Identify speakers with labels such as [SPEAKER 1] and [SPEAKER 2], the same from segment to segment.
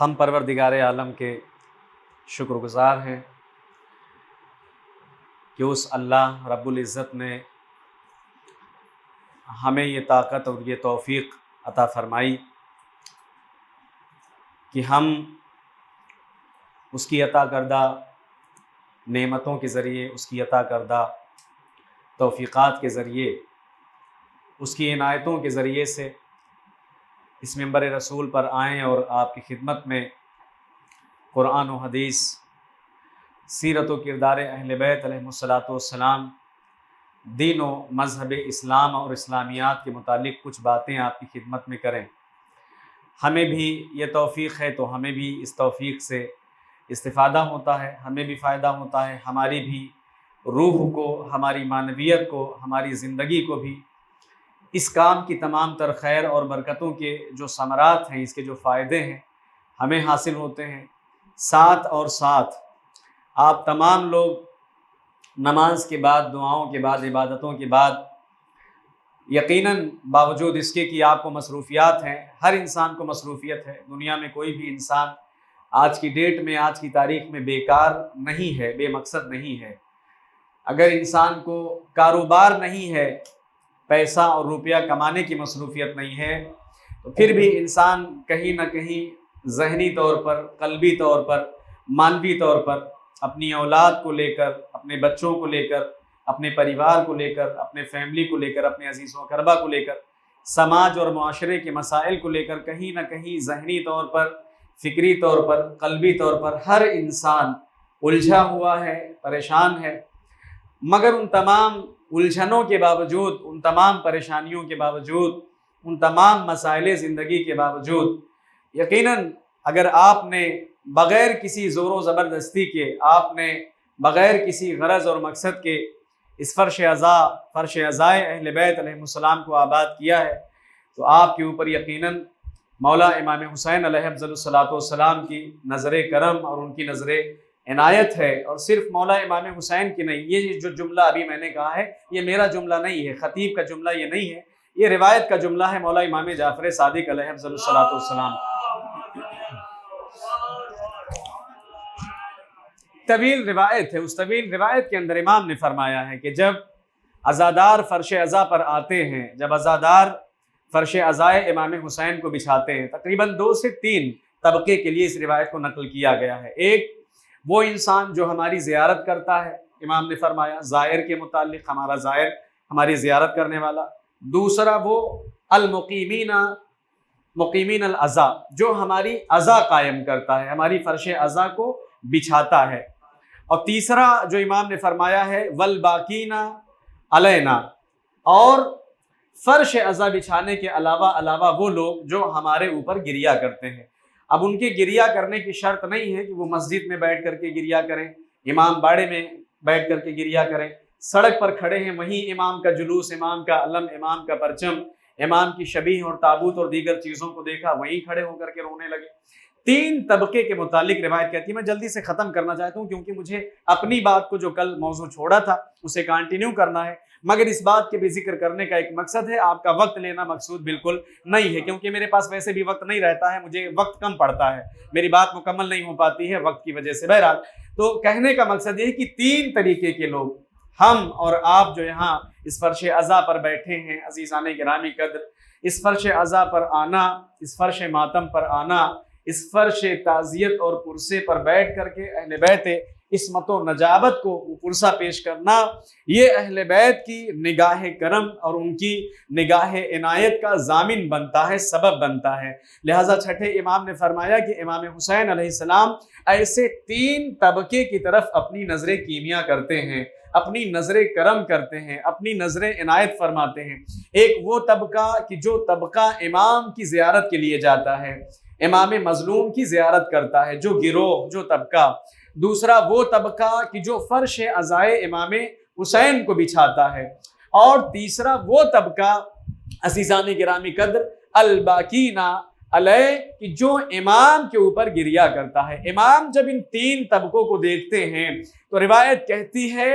[SPEAKER 1] ہم پروردگار عالم کے شکر گزار ہیں کہ اس اللہ رب العزت نے ہمیں یہ طاقت اور یہ توفیق عطا فرمائی کہ ہم اس کی عطا کردہ نعمتوں کے ذریعے، اس کی عطا کردہ توفیقات کے ذریعے، اس کی عنایتوں کے ذریعے سے اس منبر رسول پر آئیں اور آپ کی خدمت میں قرآن و حدیث، سیرت و کردار اہل بیت علیہ الصلاۃ والسلام، دین و مذہب اسلام اور اسلامیات کے متعلق کچھ باتیں آپ کی خدمت میں کریں۔ ہمیں بھی یہ توفیق ہے تو ہمیں بھی اس توفیق سے استفادہ ہوتا ہے، ہمیں بھی فائدہ ہوتا ہے، ہماری بھی روح کو، ہماری معنویت کو، ہماری زندگی کو بھی اس کام کی تمام تر خیر اور برکتوں کے جو ثمرات ہیں، اس کے جو فائدے ہیں ہمیں حاصل ہوتے ہیں۔ ساتھ آپ تمام لوگ نماز کے بعد، دعاؤں کے بعد، عبادتوں کے بعد، یقیناً باوجود اس کے کہ آپ کو مصروفیات ہیں، ہر انسان کو مصروفیت ہے، دنیا میں کوئی بھی انسان آج کی ڈیٹ میں، آج کی تاریخ میں بیکار نہیں ہے، بے مقصد نہیں ہے۔ اگر انسان کو کاروبار نہیں ہے، پیسہ اور روپیہ کمانے کی مصروفیت نہیں ہے، تو پھر بھی انسان کہیں نہ کہیں ذہنی طور پر، قلبی طور پر، مانوی طور پر اپنی اولاد کو لے کر، اپنے بچوں کو لے کر، اپنے پریوار کو لے کر، اپنے فیملی کو لے کر، اپنے عزیز و اقربا کو لے کر، سماج اور معاشرے کے مسائل کو لے کر کہیں نہ کہیں ذہنی طور پر، فکری طور پر، قلبی طور پر ہر انسان الجھا ہوا ہے، پریشان ہے۔ مگر ان تمام الجھنوں کے باوجود، ان تمام پریشانیوں کے باوجود، ان تمام مسائل زندگی کے باوجود، یقیناً اگر آپ نے بغیر کسی زور و زبردستی کے، آپ نے بغیر کسی غرض اور مقصد کے اس فرش عزائے اہل بیت علیہ السلام کو آباد کیا ہے، تو آپ کے اوپر یقیناً مولا امام حسین علیہ افضل الصلاۃ والسلام کی نظر کرم اور ان کی نظر عنایت ہے۔ اور صرف مولا امام حسین کی نہیں، یہ جو جملہ ابھی میں نے کہا ہے یہ میرا جملہ نہیں ہے، خطیب کا جملہ یہ نہیں ہے، یہ روایت کا جملہ ہے مولا امام جعفر صادق علیہ افضل الصلاۃ والسلام۔ طویل روایت ہے، اس طویل روایت کے اندر امام نے فرمایا ہے کہ جب عزادار فرش عزا پر آتے ہیں، جب عزادار فرش عزائے امام حسین کو بچھاتے ہیں، تقریباً 2 سے 3 طبقے کے لیے اس روایت کو نقل کیا گیا ہے۔ ایک وہ انسان جو ہماری زیارت کرتا ہے، امام نے فرمایا زائر کے متعلق، ہمارا زائر، ہماری زیارت کرنے والا۔ دوسرا وہ مقیمین العزا، جو ہماری عزا قائم کرتا ہے، ہماری فرش عزا کو بچھاتا ہے۔ اور تیسرا جو امام نے فرمایا ہے والباقین علینا، اور فرش عزا بچھانے کے علاوہ وہ لوگ جو ہمارے اوپر گریا کرتے ہیں۔ اب ان کے گریا کرنے کی شرط نہیں ہے کہ وہ مسجد میں بیٹھ کر کے گریا کریں، امام باڑے میں بیٹھ کر کے گریا کریں، سڑک پر کھڑے ہیں وہیں امام کا جلوس، امام کا علم، امام کا پرچم، امام کی شبیہ اور تابوت اور دیگر چیزوں کو دیکھا وہیں کھڑے ہو کر کے رونے لگے۔ 3 طبقے کے متعلق روایت کہتی ہے۔ میں جلدی سے ختم کرنا چاہتا ہوں کیونکہ مجھے اپنی بات کو جو کل موضوع چھوڑا تھا اسے کنٹینیو کرنا ہے، مگر اس بات کے بھی ذکر کرنے کا ایک مقصد ہے، آپ کا وقت لینا مقصود بالکل نہیں ہے، کیونکہ میرے پاس ویسے بھی وقت نہیں رہتا ہے، مجھے وقت کم پڑتا ہے، میری بات مکمل نہیں ہو پاتی ہے وقت کی وجہ سے۔ بہرحال تو کہنے کا مقصد یہ ہے کہ 3 طریقے کے لوگ، ہم اور آپ جو یہاں اس فرش عزا پر بیٹھے ہیں، عزیزان گرامی قدر، اس فرش عزا پر آنا، اس فرش ماتم پر آنا، اس فرش تعزیت اور پرسے پر بیٹھ کر کے اہل بیت عصمت و نجابت کو پرسہ پیش کرنا، یہ اہل بیت کی نگاہ کرم اور ان کی نگاہ عنایت کا ضامن بنتا ہے، سبب بنتا ہے۔ لہٰذا چھٹے امام نے فرمایا کہ امام حسین علیہ السلام ایسے 3 طبقے کی طرف اپنی نظر کیمیا کرتے ہیں، اپنی نظر کرم کرتے ہیں، اپنی نظر عنایت فرماتے ہیں۔ ایک وہ طبقہ کہ جو طبقہ امام کی زیارت کے لیے جاتا ہے، امام مظلوم کی زیارت کرتا ہے، جو گروہ، جو طبقہ۔ دوسرا وہ طبقہ کہ جو فرش عزائے امام حسین کو بچھاتا ہے، اور تیسرا وہ طبقہ عزیزان گرامی قدر الباقین علیہ کہ جو امام کے اوپر گریا کرتا ہے۔ امام جب ان 3 طبقوں کو دیکھتے ہیں تو روایت کہتی ہے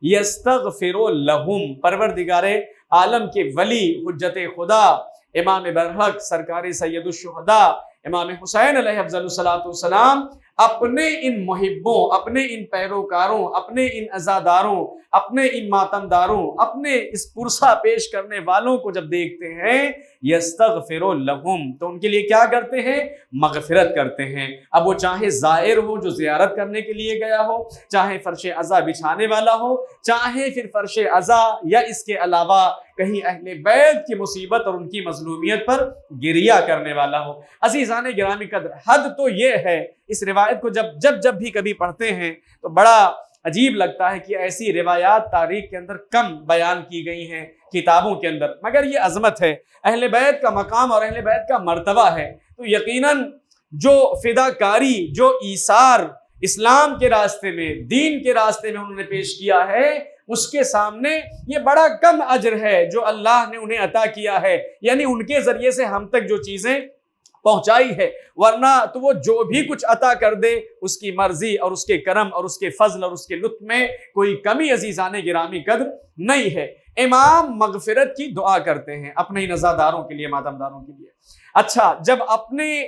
[SPEAKER 1] یستغفر لہم، پروردگار عالم کے ولی، حجت خدا، امام برحق، سرکار سید الشہداء، امام حسین علیہ افضل الصلاۃ والسلام اپنے ان محبوں، اپنے ان پیروکاروں، اپنے ان عزاداروں، اپنے ان ماتمداروں، اپنے اس پرسہ پیش کرنے والوں کو جب دیکھتے ہیں یستغفر لہم، تو ان کے لیے کیا کرتے ہیں؟ مغفرت کرتے ہیں۔ اب وہ چاہے زائر ہو جو زیارت کرنے کے لیے گیا ہو، چاہے فرش عزا بچھانے والا ہو، چاہے پھر فرش عزا یا اس کے علاوہ کہیں اہل بیت کی مصیبت اور ان کی مظلومیت پر گریہ کرنے والا ہو۔ عزیزان گرامی قدر، حد تو یہ ہے، اس روایت کو جب بھی کبھی پڑھتے ہیں تو بڑا عجیب لگتا ہے کہ ایسی روایات تاریخ کے اندر کم بیان کی گئی ہیں کتابوں کے اندر، مگر یہ عظمت ہے، اہل بیت کا مقام اور اہل بیت کا مرتبہ ہے، تو یقیناً جو فداکاری، جو ایثار اسلام کے راستے میں، دین کے راستے میں انہوں نے پیش کیا ہے، اس کے سامنے یہ بڑا کم اجر ہے جو اللہ نے انہیں عطا کیا ہے، یعنی ان کے ذریعے سے ہم تک جو چیزیں پہنچائی ہے، ورنہ تو وہ جو بھی کچھ عطا کر دے اس کی مرضی اور اس کے کرم اور اس کے فضل اور اس کے لطف میں کوئی کمی عزیزان گرامی قدر نہیں ہے۔ امام مغفرت کی دعا کرتے ہیں اپنے نزاداروں کے لیے، ماتمداروں کے لیے۔ اچھا، جب اپنے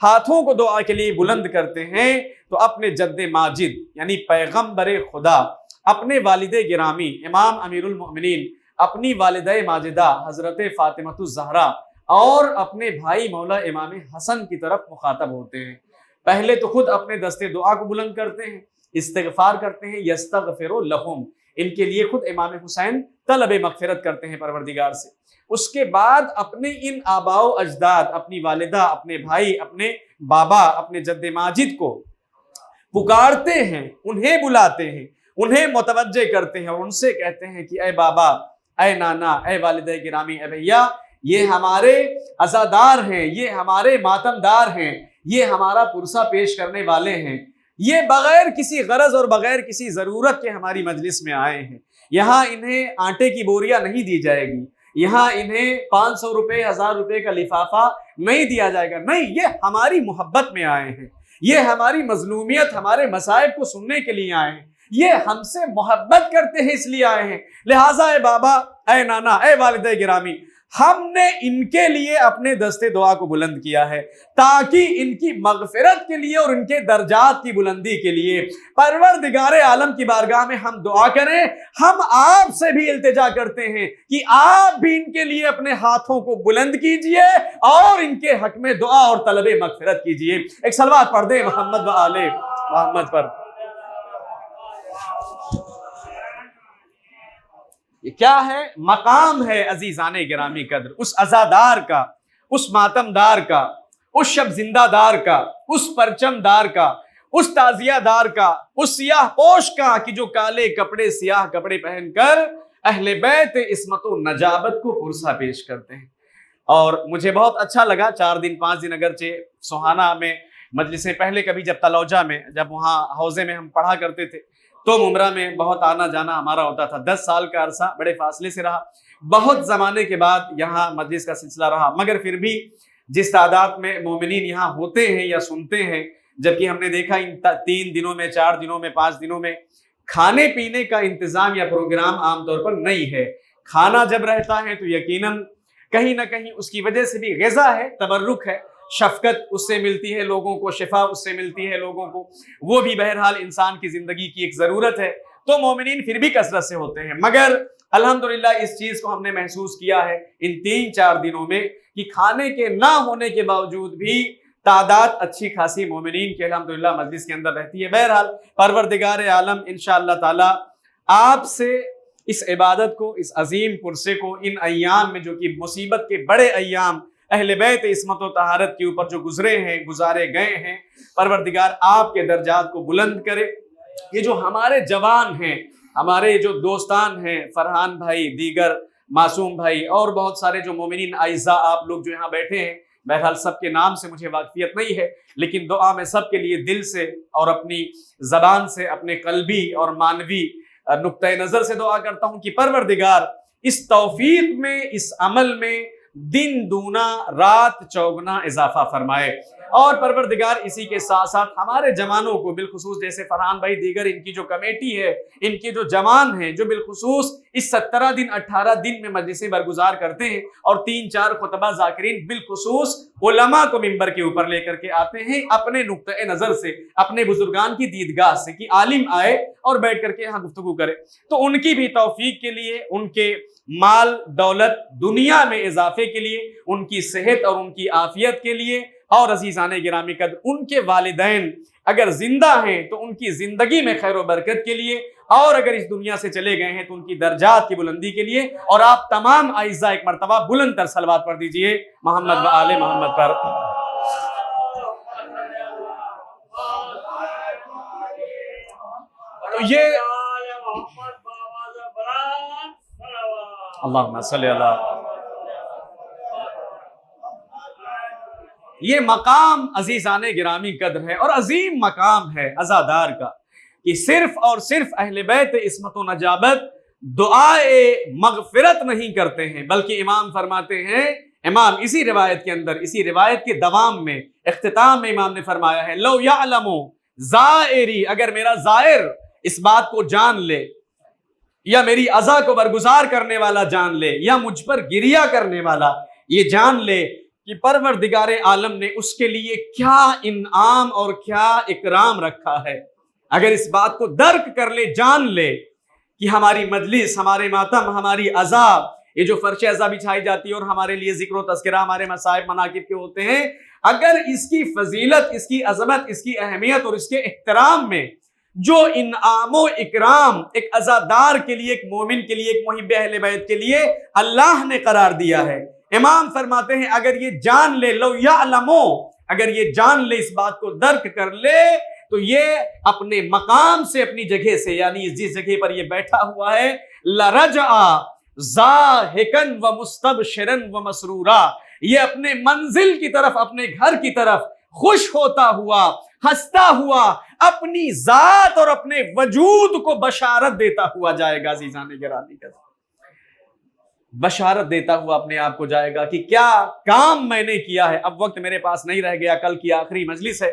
[SPEAKER 1] ہاتھوں کو دعا کے لیے بلند کرتے ہیں تو اپنے جد ماجد یعنی پیغمبر خدا، اپنے والد گرامی امام امیر المؤمنین، اپنی والدہ ماجدہ حضرت فاطمہ الزہرا اور اپنے بھائی مولا امام حسن کی طرف مخاطب ہوتے ہیں۔ پہلے تو خود اپنے دستے دعا کو بلند کرتے ہیں، استغفار کرتے ہیں، یستغفر لہم، ان کے لیے خود امام حسین طلب مغفرت کرتے ہیں پروردگار سے۔ اس کے بعد اپنے ان آباء و اجداد، اپنی والدہ، اپنے بھائی، اپنے بابا، اپنے جد ماجد کو پکارتے ہیں، انہیں بلاتے ہیں، انہیں متوجہ کرتے ہیں اور ان سے کہتے ہیں کہ اے بابا، اے نانا، اے والدہ گرامی، اے بھیا، یہ ہمارے عزادار ہیں، یہ ہمارے ماتمدار ہیں، یہ ہمارا پرسہ پیش کرنے والے ہیں، یہ بغیر کسی غرض اور بغیر کسی ضرورت کے ہماری مجلس میں آئے ہیں۔ یہاں انہیں آٹے کی بوریاں نہیں دی جائے گی، یہاں انہیں 500 روپے 1000 روپے کا لفافہ نہیں دیا جائے گا، نہیں، یہ ہماری محبت میں آئے ہیں، یہ ہماری مظلومیت، ہمارے مصائب کو سننے کے لیے آئے ہیں، یہ ہم سے محبت کرتے ہیں اس لیے آئے ہیں، لہٰذا اے بابا، اے نانا، اے والدہ گرامی، ہم نے ان کے لیے اپنے دستے دعا کو بلند کیا ہے تاکہ ان کی مغفرت کے لیے اور ان کے درجات کی بلندی کے لیے پروردگار عالم کی بارگاہ میں ہم دعا کریں۔ ہم آپ سے بھی التجا کرتے ہیں کہ آپ بھی ان کے لیے اپنے ہاتھوں کو بلند کیجئے اور ان کے حق میں دعا اور طلب مغفرت کیجئے۔ ایک صلوات پڑھ دیں محمد و آل محمد پر۔ یہ کیا ہے؟ مقام ہے عزیزان گرامی قدر، اس عزادار کا، اس ماتمدار کا، اس شب زندہ دار کا، اس پرچم دار کا، اس تعزیہ دار کا، اس سیاہ پوش کا کہ جو کالے کپڑے، سیاہ کپڑے پہن کر اہل بیت عصمت و نجابت کو پرسہ پیش کرتے ہیں۔ اور مجھے بہت اچھا لگا، 4 دن 5 دن اگرچہ سوہانہ میں مجلسیں پہلے کبھی جب تلوجہ میں، جب وہاں حوزے میں ہم پڑھا کرتے تھے تو ممرہ میں بہت آنا جانا ہمارا ہوتا تھا، 10 سال کا عرصہ بڑے فاصلے سے رہا، بہت زمانے کے بعد یہاں مجلس کا سلسلہ رہا، مگر پھر بھی جس تعداد میں مومنین یہاں ہوتے ہیں یا سنتے ہیں، جبکہ ہم نے دیکھا ان 3 دنوں میں، 4 دنوں میں، 5 دنوں میں کھانے پینے کا انتظام یا پروگرام عام طور پر نہیں ہے۔ کھانا جب رہتا ہے تو یقیناً کہیں نہ کہیں اس کی وجہ سے بھی غذا ہے، تبرک ہے، شفقت اس سے ملتی ہے لوگوں کو، شفا اس سے ملتی ہے لوگوں کو، وہ بھی بہرحال انسان کی زندگی کی ایک ضرورت ہے، تو مومنین پھر بھی کثرت سے ہوتے ہیں۔ مگر الحمدللہ اس چیز کو ہم نے محسوس کیا ہے ان 3-4 دنوں میں کہ کھانے کے نہ ہونے کے باوجود بھی تعداد اچھی خاصی مومنین کی الحمدللہ مجلس کے اندر رہتی ہے۔ بہرحال پروردگار عالم انشاءاللہ تعالی آپ سے اس عبادت کو، اس عظیم پرسے کو، ان ایام میں جو کہ مصیبت کے بڑے ایام اہل بیت عصمت و طہارت کے اوپر جو گزرے ہیں، گزارے گئے ہیں، پروردگار آپ کے درجات کو بلند کرے۔ یہ جو ہمارے جوان ہیں، ہمارے جو دوستان ہیں، فرحان بھائی، دیگر معصوم بھائی اور بہت سارے جو مومنین اعزاء آپ لوگ جو یہاں بیٹھے ہیں، بہرحال سب کے نام سے مجھے واقفیت نہیں ہے، لیکن دعا میں سب کے لیے دل سے اور اپنی زبان سے، اپنے قلبی اور مانوی نقطۂ نظر سے دعا کرتا ہوں کہ پروردگار اس توفیق میں، اس عمل میں دن دونا رات چوگنا اضافہ فرمائے۔ اور پروردگار اسی کے ساتھ ساتھ ہمارے جوانوں کو بالخصوص جیسے فرحان بھائی دیگر ان کی جو کمیٹی ہے، ان کے جو جوان ہیں جو بالخصوص اس 17 دن 18 دن میں مجلسیں برگزار کرتے ہیں اور 3-4 خطبہ ذاکرین بالخصوص علماء کو ممبر کے اوپر لے کر کے آتے ہیں اپنے نقطۂ نظر سے، اپنے بزرگان کی دیدگاہ سے کہ عالم آئے اور بیٹھ کر کے یہاں گفتگو کرے، تو ان کی بھی توفیق کے لیے، ان کے مال دولت دنیا میں اضافے کے لیے، ان کی صحت اور ان کی عافیت کے لیے، اور عزیزان گرامی قدر ان کے والدین اگر زندہ ہیں تو ان کی زندگی میں خیر و برکت کے لیے، اور اگر اس دنیا سے چلے گئے ہیں تو ان کی درجات کی بلندی کے لیے، اور آپ تمام اعزاء ایک مرتبہ بلند تر صلوات پڑھ دیجئے محمد و آل محمد پر۔ تو یہ اللہم صلی اللہ، یہ مقام عزیزان گرامی قدر ہے اور عظیم مقام ہے عزادار کا، کہ صرف اور صرف اہل بیت عصمت و نجابت دعائے مغفرت نہیں کرتے ہیں، بلکہ امام فرماتے ہیں، امام اسی روایت کے اندر، اسی روایت کے دوام میں اختتام میں امام نے فرمایا ہے، لو یعلم زائری، اگر میرا زائر اس بات کو جان لے، یا میری عزا کو برگزار کرنے والا جان لے، یا مجھ پر گریہ کرنے والا یہ جان لے کہ پروردگار عالم نے اس کے لیے کیا انعام اور کیا اکرام رکھا ہے، اگر اس بات کو درک کر لے، جان لے کہ ہماری مجلس، ہمارے ماتم، ہماری عزا، یہ جو فرش عزا بچھائی جاتی ہے اور ہمارے لیے ذکر و تذکرہ ہمارے مصائب مناقب کے ہوتے ہیں، اگر اس کی فضیلت، اس کی عظمت، اس کی اہمیت اور اس کے احترام میں جو انعام و اکرام ایک عزادار کے لیے، ایک مومن کے لیے، ایک محب اہل بیت کے لیے اللہ نے قرار دیا ہے، امام فرماتے ہیں اگر یہ جان لے، لو یعلمو، اگر یہ جان لے، اس بات کو درک کر لے، تو یہ اپنے مقام سے، اپنی جگہ سے، یعنی جس جگہ پر یہ بیٹھا ہوا ہے، لرجع ضاحکا ومستبشرا ومسرورا، یہ اپنے منزل کی طرف، اپنے گھر کی طرف خوش ہوتا ہوا، ہنستا ہوا، اپنی ذات اور اپنے وجود کو بشارت دیتا ہوا جائے گا، عزیزان گرامی کا بشارت دیتا ہوا اپنے آپ کو جائے گا کہ کیا کام میں نے کیا ہے۔ اب وقت میرے پاس نہیں رہ گیا، کل کی آخری مجلس ہے،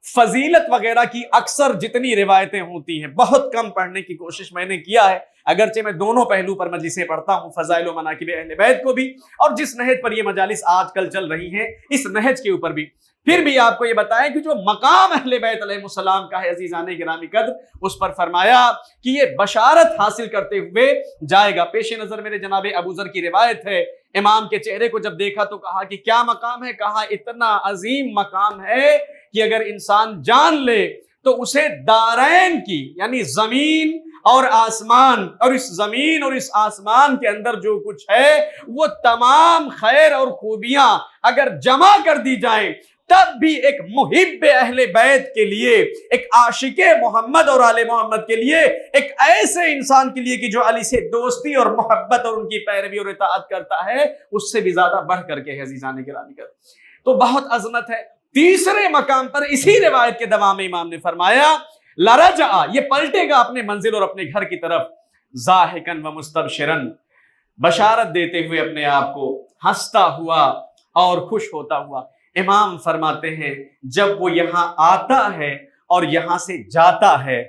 [SPEAKER 1] فضیلت وغیرہ کی اکثر جتنی روایتیں ہوتی ہیں بہت کم پڑھنے کی کوشش میں نے کیا ہے، اگرچہ میں دونوں پہلو پر مجلسیں پڑھتا ہوں، فضائل و مناقب اہل بیت کو بھی، اور جس نہج پر یہ مجالس آج کل چل رہی ہیں اس نہج کے اوپر بھی، پھر بھی آپ کو یہ بتائیں کہ جو مقام اہل بیت علیہ السلام کا ہے عزیزان گرامی قدر، اس پر فرمایا کہ یہ بشارت حاصل کرتے ہوئے جائے گا۔ پیش نظر میرے جناب ابو ذر کی روایت ہے، امام کے چہرے کو جب دیکھا تو کہا کہ کیا مقام ہے؟ کہا اتنا عظیم مقام ہے کہ اگر انسان جان لے تو اسے دارین کی، یعنی زمین اور آسمان، اور اس زمین اور اس آسمان کے اندر جو کچھ ہے وہ تمام خیر اور خوبیاں اگر جمع کر دی جائیں تب بھی ایک محب اہل بیت کے لیے، ایک عاشق محمد اور آل محمد کے لیے، ایک ایسے انسان کے لیے کہ جو علی سے دوستی اور محبت اور ان کی پیروی اور اطاعت کرتا ہے، اس سے بھی زیادہ بڑھ کر کے ہے عزیزان گرامی کا، تو بہت عظمت ہے۔ تیسرے مقام پر اسی روایت کے دوام میں امام نے فرمایا لرجع، یہ پلٹے گا اپنے منزل اور اپنے گھر کی طرف، ضاحکا ومستبشرا، بشارت دیتے ہوئے اپنے آپ کو ہنستا ہوا اور خوش ہوتا ہوا۔ امام فرماتے ہیں جب وہ یہاں آتا ہے اور یہاں سے جاتا ہے،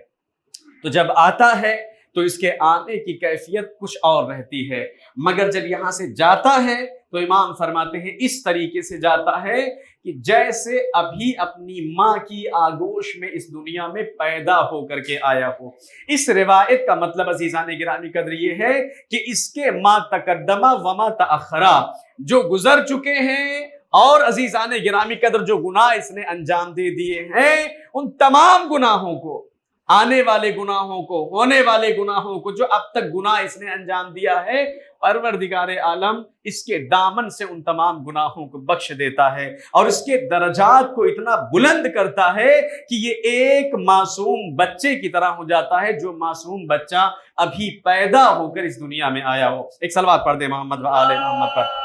[SPEAKER 1] تو جب آتا ہے تو اس کے آنے کی کیفیت کچھ اور رہتی ہے، مگر جب یہاں سے جاتا ہے تو امام فرماتے ہیں اس طریقے سے جاتا ہے کہ جیسے ابھی اپنی ماں کی آگوش میں اس دنیا میں پیدا ہو کر کے آیا ہو۔ اس روایت کا مطلب عزیزان گرامی قدر یہ ہے کہ اس کے ما تقدمہ وما تأخرہ، جو گزر چکے ہیں اور عزیزان گرامی قدر جو گناہ اس نے انجام دے دیے ہیں، ان تمام گناہوں کو، آنے والے گناہوں کو، ہونے والے گناہوں کو، جو اب تک گناہ اس نے انجام دیا ہے، پروردگار عالم اس کے دامن سے ان تمام گناہوں کو بخش دیتا ہے اور اس کے درجات کو اتنا بلند کرتا ہے کہ یہ ایک معصوم بچے کی طرح ہو جاتا ہے، جو معصوم بچہ ابھی پیدا ہو کر اس دنیا میں آیا ہو۔ ایک صلوات پڑھ دے محمد و آل محمد پر۔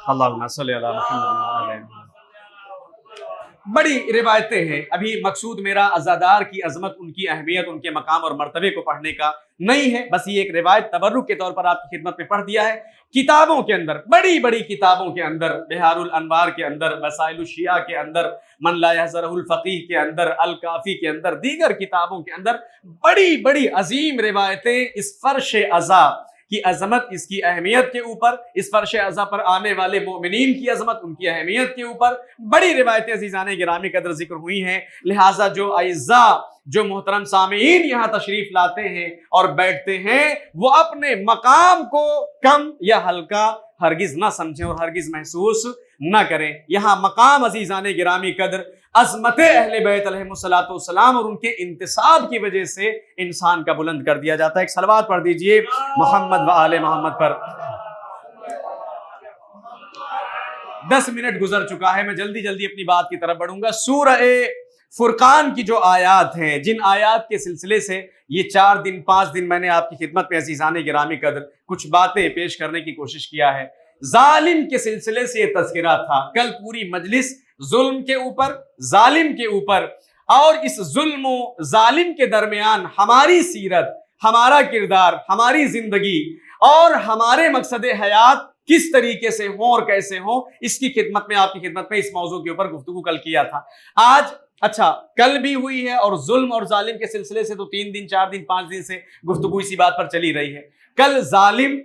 [SPEAKER 1] اللہم صلی علی محمد و آل محمد۔ بڑی روایتیں ہیں. ابھی مقصود میرا عزادار کی عظمت، ان کی اہمیت، ان کے مقام اور مرتبے کو پڑھنے کا نہیں ہے، بس یہ ایک روایت تبرک کے طور پر آپ کی خدمت میں پڑھ دیا ہے. کتابوں کے اندر، بڑی بڑی کتابوں کے اندر، بہار الانوار کے اندر، مسائل الشیعہ کے اندر، من لا یحضرہ الفقیہ کے اندر، الکافی کے اندر، دیگر کتابوں کے اندر بڑی بڑی عظیم روایتیں اس فرش عزا کی عظمت، اس کی اہمیت کے اوپر، اس فرش عزا پر آنے والے مومنین کی عظمت، ان کی اہمیت کے اوپر بڑی روایتیں عزیزان گرامی قدر ذکر ہوئی ہیں. لہٰذا جو اعزاء، جو محترم سامعین یہاں تشریف لاتے ہیں اور بیٹھتے ہیں، وہ اپنے مقام کو کم یا ہلکا ہرگز نہ سمجھیں اور ہرگز محسوس نہ کریں. یہاں مقام عزیزان گرامی قدر عظمت اہل بیت علیہم الصلوۃ والسلام اور ان کے انتصاب کی وجہ سے انسان کا بلند کر دیا جاتا ہے. ایک صلوات پڑھ دیجئے محمد و آل محمد پر. 10 منٹ گزر چکا ہے، میں جلدی جلدی اپنی بات کی طرف بڑھوں گا. سورہ فرقان کی جو آیات ہیں، جن آیات کے سلسلے سے یہ 4 دن 5 دن میں نے آپ کی خدمت میں عزیزان گرامی قدر کچھ باتیں پیش کرنے کی کوشش کیا ہے. ظالم کے سلسلے سے یہ تذکرہ تھا. کل پوری مجلس ظلم کے اوپر، ظالم کے اوپر، اور اس ظلم و ظالم کے درمیان ہماری سیرت، ہمارا کردار، ہماری زندگی اور ہمارے مقصد حیات کس طریقے سے ہوں اور کیسے ہوں، اس کی خدمت میں، آپ کی خدمت میں اس موضوع کے اوپر گفتگو کل کیا تھا. آج اچھا کل بھی ہوئی ہے، اور ظلم اور ظالم کے سلسلے سے تو 3 دن 4 دن 5 دن سے گفتگو اسی بات پر چلی رہی ہے. کل ظالم،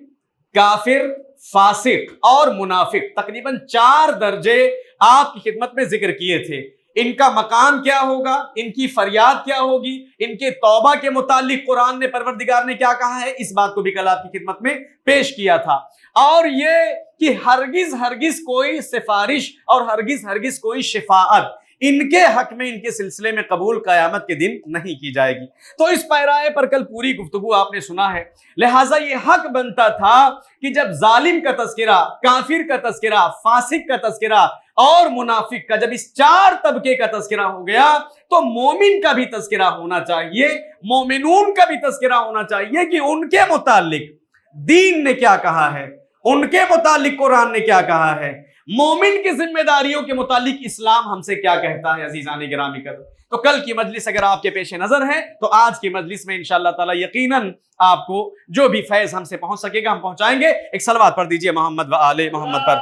[SPEAKER 1] کافر، فاسق اور منافق تقریباً 4 درجے آپ کی خدمت میں ذکر کیے تھے. ان کا مقام کیا ہوگا، ان کی فریاد کیا ہوگی، ان کے توبہ کے متعلق قرآن نے، پروردگار نے کیا کہا ہے، اس بات کو بھی کل آپ کی خدمت میں پیش کیا تھا. اور یہ کہ ہرگز ہرگز کوئی سفارش اور ہرگز ہرگز کوئی شفاعت ان کے حق میں، ان کے سلسلے میں قبول قیامت کے دن نہیں کی جائے گی. تو اس پیرائے پر کل پوری گفتگو آپ نے سنا ہے. لہٰذا یہ حق بنتا تھا کہ جب ظالم کا تذکرہ، کافر کا تذکرہ، فاسق کا تذکرہ اور منافق کا، جب اس 4 طبقے کا تذکرہ ہو گیا، تو مومن کا بھی تذکرہ ہونا چاہیے، مومنون کا بھی تذکرہ ہونا چاہیے کہ ان کے متعلق دین نے کیا کہا ہے، ان کے متعلق قرآن نے کیا کہا ہے، مومن کی ذمہ داریوں کے متعلق اسلام ہم سے کیا کہتا ہے. عزیزان گرامی قدر، تو کل کی مجلس اگر آپ کے پیش نظر ہے تو آج کی مجلس میں انشاءاللہ تعالی یقیناً آپ کو جو بھی فیض ہم سے پہنچ سکے گا ہم پہنچائیں گے. ایک صلوات پڑھ دیجئے محمد و آل محمد پر.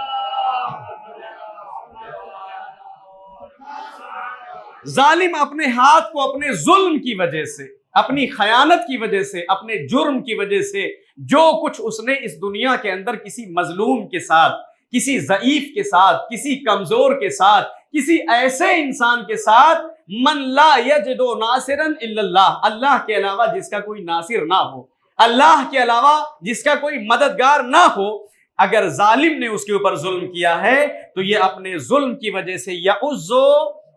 [SPEAKER 1] ظالم اپنے ہاتھ کو اپنے ظلم کی وجہ سے، اپنی خیانت کی وجہ سے، اپنے جرم کی وجہ سے، جو کچھ اس نے اس دنیا کے اندر کسی مظلوم کے ساتھ، کسی ضعیف کے ساتھ، کسی کمزور کے ساتھ، کسی ایسے انسان کے ساتھ، من لا یجد ناصرا الا اللہ، اللہ کے علاوہ جس کا کوئی ناصر نہ ہو، اللہ کے علاوہ جس کا کوئی مددگار نہ ہو، اگر ظالم نے اس کے اوپر ظلم کیا ہے تو یہ اپنے ظلم کی وجہ سے یعزو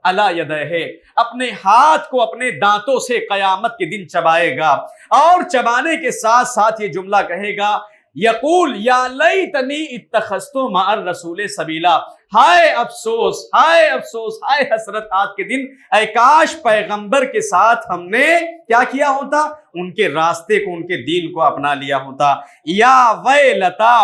[SPEAKER 1] علی یدیہ، اپنے ہاتھ کو اپنے دانتوں سے قیامت کے دن چبائے گا، اور چبانے کے ساتھ ساتھ یہ جملہ کہے گا، یقول یا لیتنی اتخذت مع الرسول سبیلا، ہائے افسوس، ہائے افسوس، ہائے حسرت آج کے دن، اے کاش پیغمبر کے ساتھ ہم نے کیا کیا ہوتا، ان کے راستے کو، ان کے دین کو اپنا لیا ہوتا. یا ویلتا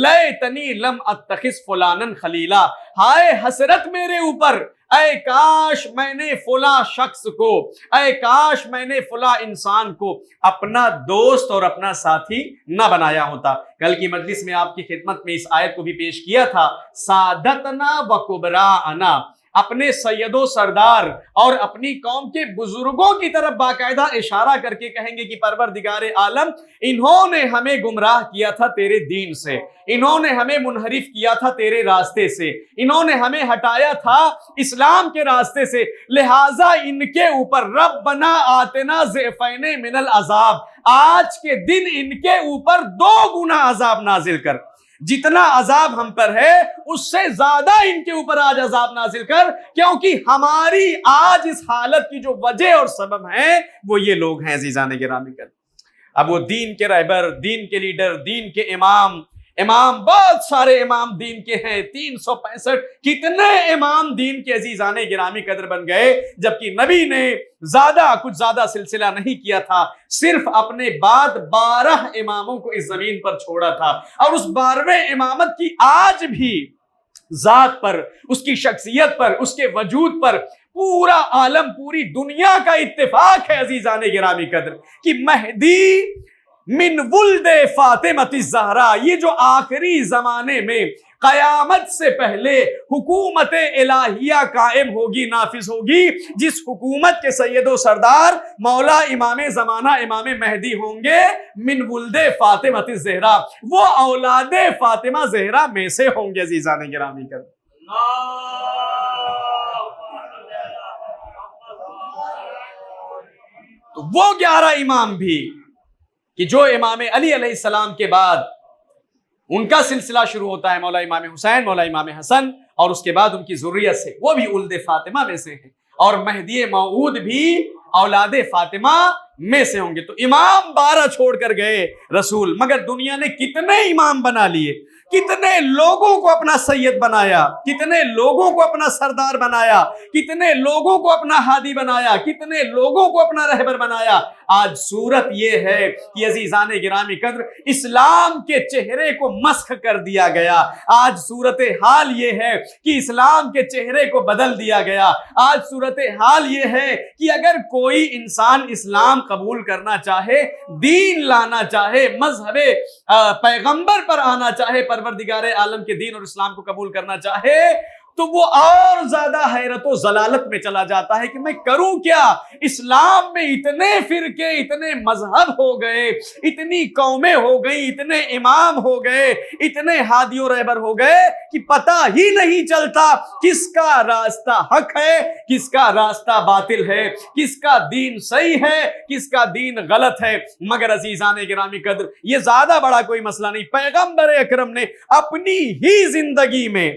[SPEAKER 1] لیتنی لم اتخذ فلانا خلیلا، ہائے حسرت میرے اوپر، اے کاش میں نے فلاں شخص کو، اے کاش میں نے فلاں انسان کو اپنا دوست اور اپنا ساتھی نہ بنایا ہوتا. کل کی مجلس میں آپ کی خدمت میں اس آیت کو بھی پیش کیا تھا، سادتنا و کبراءنا، اپنے سید و سردار اور اپنی قوم کے بزرگوں کی طرف باقاعدہ اشارہ کر کے کہیں گے کہ پروردگار عالم، انہوں نے ہمیں گمراہ کیا تھا تیرے دین سے، انہوں نے ہمیں منحرف کیا تھا تیرے راستے سے، انہوں نے ہمیں ہٹایا تھا اسلام کے راستے سے، لہٰذا ان کے اوپر ربنا آتنا ضعفین من العذاب، آج کے دن ان کے اوپر 2 گنا عذاب نازل کر، جتنا عذاب ہم پر ہے اس سے زیادہ ان کے اوپر آج عذاب نازل کر، کیونکہ ہماری آج اس حالت کی جو وجہ اور سبب ہے وہ یہ لوگ ہیں. عزیزان گرامی، اب وہ دین کے رہبر، دین کے لیڈر، دین کے امام، بہت سارے امام دین کے ہیں، 365 کتنے امام دین کے عزیزان گرامی قدر بن گئے، جبکہ نبی نے کچھ زیادہ سلسلہ نہیں کیا تھا، صرف اپنے بعد 12 اماموں کو اس زمین پر چھوڑا تھا، اور اس 12ویں امامت کی آج بھی ذات پر، اس کی شخصیت پر، اس کے وجود پر پورا عالم، پوری دنیا کا اتفاق ہے عزیزان گرامی قدر کہ مہدی من ولد فاطمۃ الزہرا، یہ جو آخری زمانے میں قیامت سے پہلے حکومت الہیہ قائم ہوگی، نافذ ہوگی، جس حکومت کے سید و سردار مولا امام زمانہ امام مہدی ہوں گے، من ولد فاطمۃ الزہرا، وہ اولاد فاطمہ زہرا میں سے ہوں گے عزیزان گرامی قدر۔ تو وہ 11 امام بھی کہ جو امام علی علیہ السلام کے بعد ان کا سلسلہ شروع ہوتا ہے، مولا امام حسین، مولا امام حسن، اور اس کے بعد ان کی ذریت سے، وہ بھی ولد فاطمہ میں سے ہیں، اور مہدی موعود بھی اولاد فاطمہ میں سے ہوں گے۔ تو امام 12 چھوڑ کر گئے رسول، مگر دنیا نے کتنے امام بنا لیے، کتنے لوگوں کو اپنا سید بنایا، کتنے لوگوں کو اپنا سردار بنایا، کتنے لوگوں کو اپنا ہادی بنایا، کتنے لوگوں کو اپنا رہبر بنایا۔ آج صورت یہ ہے کہ عزیزان گرامی قدر اسلام کے چہرے کو مسخ کر دیا گیا۔ آج صورتحال یہ ہے کہ اسلام کے چہرے کو بدل دیا گیا۔ آج صورتحال یہ ہے کہ اگر کوئی انسان اسلام قبول کرنا چاہے، دین لانا چاہے، مذہب پیغمبر پر آنا چاہے، پروردگار عالم کے دین اور اسلام کو قبول کرنا چاہے، تو وہ اور زیادہ حیرت و ضلالت میں چلا جاتا ہے کہ میں کروں کیا؟ اسلام میں اتنے فرقے، اتنے مذہب ہو گئے، اتنی قومیں ہو گئی، اتنے امام ہو گئے، اتنے ہادی و رہبر ہو گئے کہ پتہ ہی نہیں چلتا کس کا راستہ حق ہے، کس کا راستہ باطل ہے، کس کا دین صحیح ہے، کس کا دین غلط ہے۔ مگر عزیزان گرامی قدر یہ زیادہ بڑا کوئی مسئلہ نہیں۔ پیغمبر اکرم نے اپنی ہی زندگی میں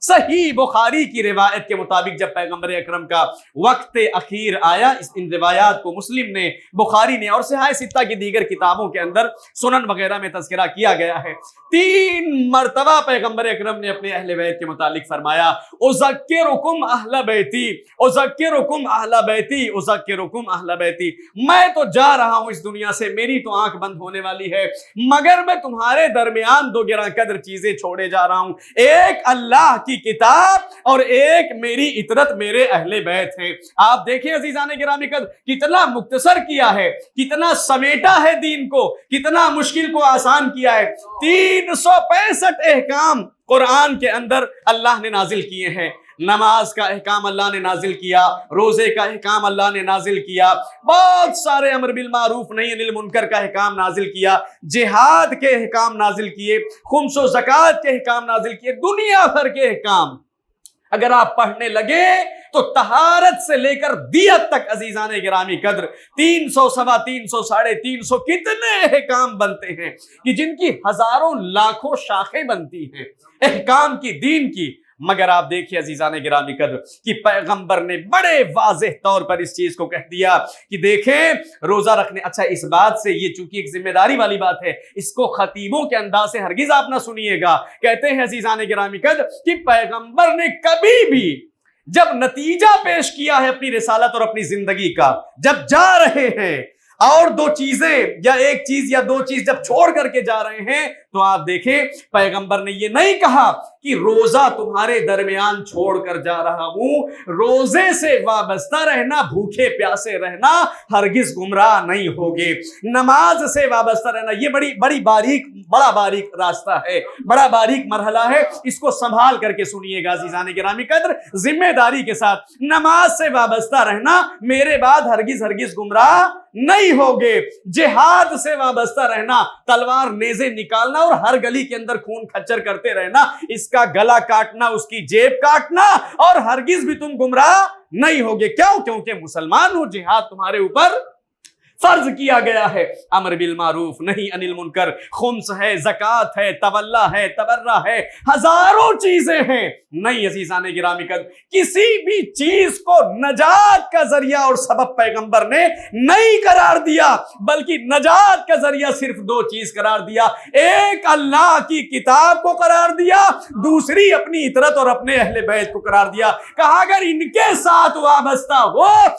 [SPEAKER 1] صحیح بخاری کی روایت کے مطابق جب پیغمبر اکرم کا وقت اخیر آیا، ان روایات کو مسلم نے، بخاری نے اور صحاح ستہ کی دیگر کتابوں کے اندر سنن وغیرہ میں تذکرہ کیا گیا ہے، 3 مرتبہ پیغمبر اکرم نے اپنے اہل بیت کے متعلق فرمایا، اذکرکم اہل بیتی، اذکرکم اہل بیتی، اذکرکم اہل بیتی، میں تو جا رہا ہوں اس دنیا سے، میری تو آنکھ بند ہونے والی ہے، مگر میں تمہارے درمیان 2 گراں قدر چیزیں چھوڑے جا رہا ہوں، ایک اللہ کی کتاب اور ایک میری اطرت، میرے اہل بیت ہیں۔ آپ دیکھیں عزیزان گرامی قدر کتنا مختصر کیا ہے، کتنا سمیٹا ہے دین کو، کتنا مشکل کو آسان کیا ہے۔ 365 احکام قرآن کے اندر اللہ نے نازل کیے ہیں۔ نماز کا احکام اللہ نے نازل کیا، روزے کا احکام اللہ نے نازل کیا، بہت سارے امر بالمعروف نہی عن المنکر کا احکام نازل کیا، جہاد کے احکام نازل کیے، خمس و زکوٰۃ کے احکام نازل کیے، دنیا بھر کے احکام اگر آپ پڑھنے لگے تو طہارت سے لے کر دیت تک عزیزان گرامی قدر 300 سوا 300 ساڑھے 300 کتنے احکام بنتے ہیں کہ جن کی ہزاروں لاکھوں شاخیں بنتی ہیں احکام کی، دین کی۔ مگر آپ دیکھیے عزیزان گرامی قدر کہ پیغمبر نے بڑے واضح طور پر اس چیز کو کہہ دیا کہ دیکھیں روزہ رکھنے، اچھا اس بات سے، یہ چونکہ ایک ذمہ داری والی بات ہے، اس کو خطیبوں کے انداز سے ہرگز آپ نہ سنیے گا۔ کہتے ہیں عزیزان گرامی قدر کہ پیغمبر نے کبھی بھی جب نتیجہ پیش کیا ہے اپنی رسالت اور اپنی زندگی کا، جب جا رہے ہیں اور 2 چیزیں یا 1 چیز یا 2 چیز جب چھوڑ کر کے جا رہے ہیں، تو آپ دیکھیں پیغمبر نے یہ نہیں کہا کہ روزہ تمہارے درمیان چھوڑ کر جا رہا ہوں، روزے سے وابستہ رہنا، بھوکے پیاسے رہنا، ہرگز گمراہ نہیں ہوگے، نماز سے وابستہ رہنا، یہ بڑا باریک راستہ ہے، بڑا باریک مرحلہ ہے، اس کو سنبھال کر کے سنیے گا عزیزان گرامی قدر، ذمہ داری کے ساتھ نماز سے وابستہ رہنا، میرے بعد ہرگز گمراہ نہیں ہوگے، جہاد سے وابستہ رہنا، تلوار نیزے نکالنا اور ہر گلی کے اندر خون کھچر کرتے رہنا، اس کا گلا کاٹنا، اس کی جیب کاٹنا، اور ہرگز بھی تم گمراہ نہیں ہوگے۔ کیوں؟ کیونکہ مسلمان ہو، جہاد تمہارے اوپر فرض کیا گیا ہے، امر بالمعروف نہی عن المنکر، خمس ہے، زکوٰۃ ہے، تولا ہے، تبرع ہے، ہزاروں چیزیں ہیں۔ نہیں عزیزان گرامی قدر کسی بھی چیز کو نجات کا ذریعہ اور سبب پیغمبر نے نہیں قرار دیا، بلکہ نجات کا ذریعہ صرف 2 چیز قرار دیا، ایک اللہ کی کتاب کو قرار دیا، دوسری اپنی اطرت اور اپنے اہل بیت کو قرار دیا۔ کہا اگر ان کے ساتھ وابستہ ہو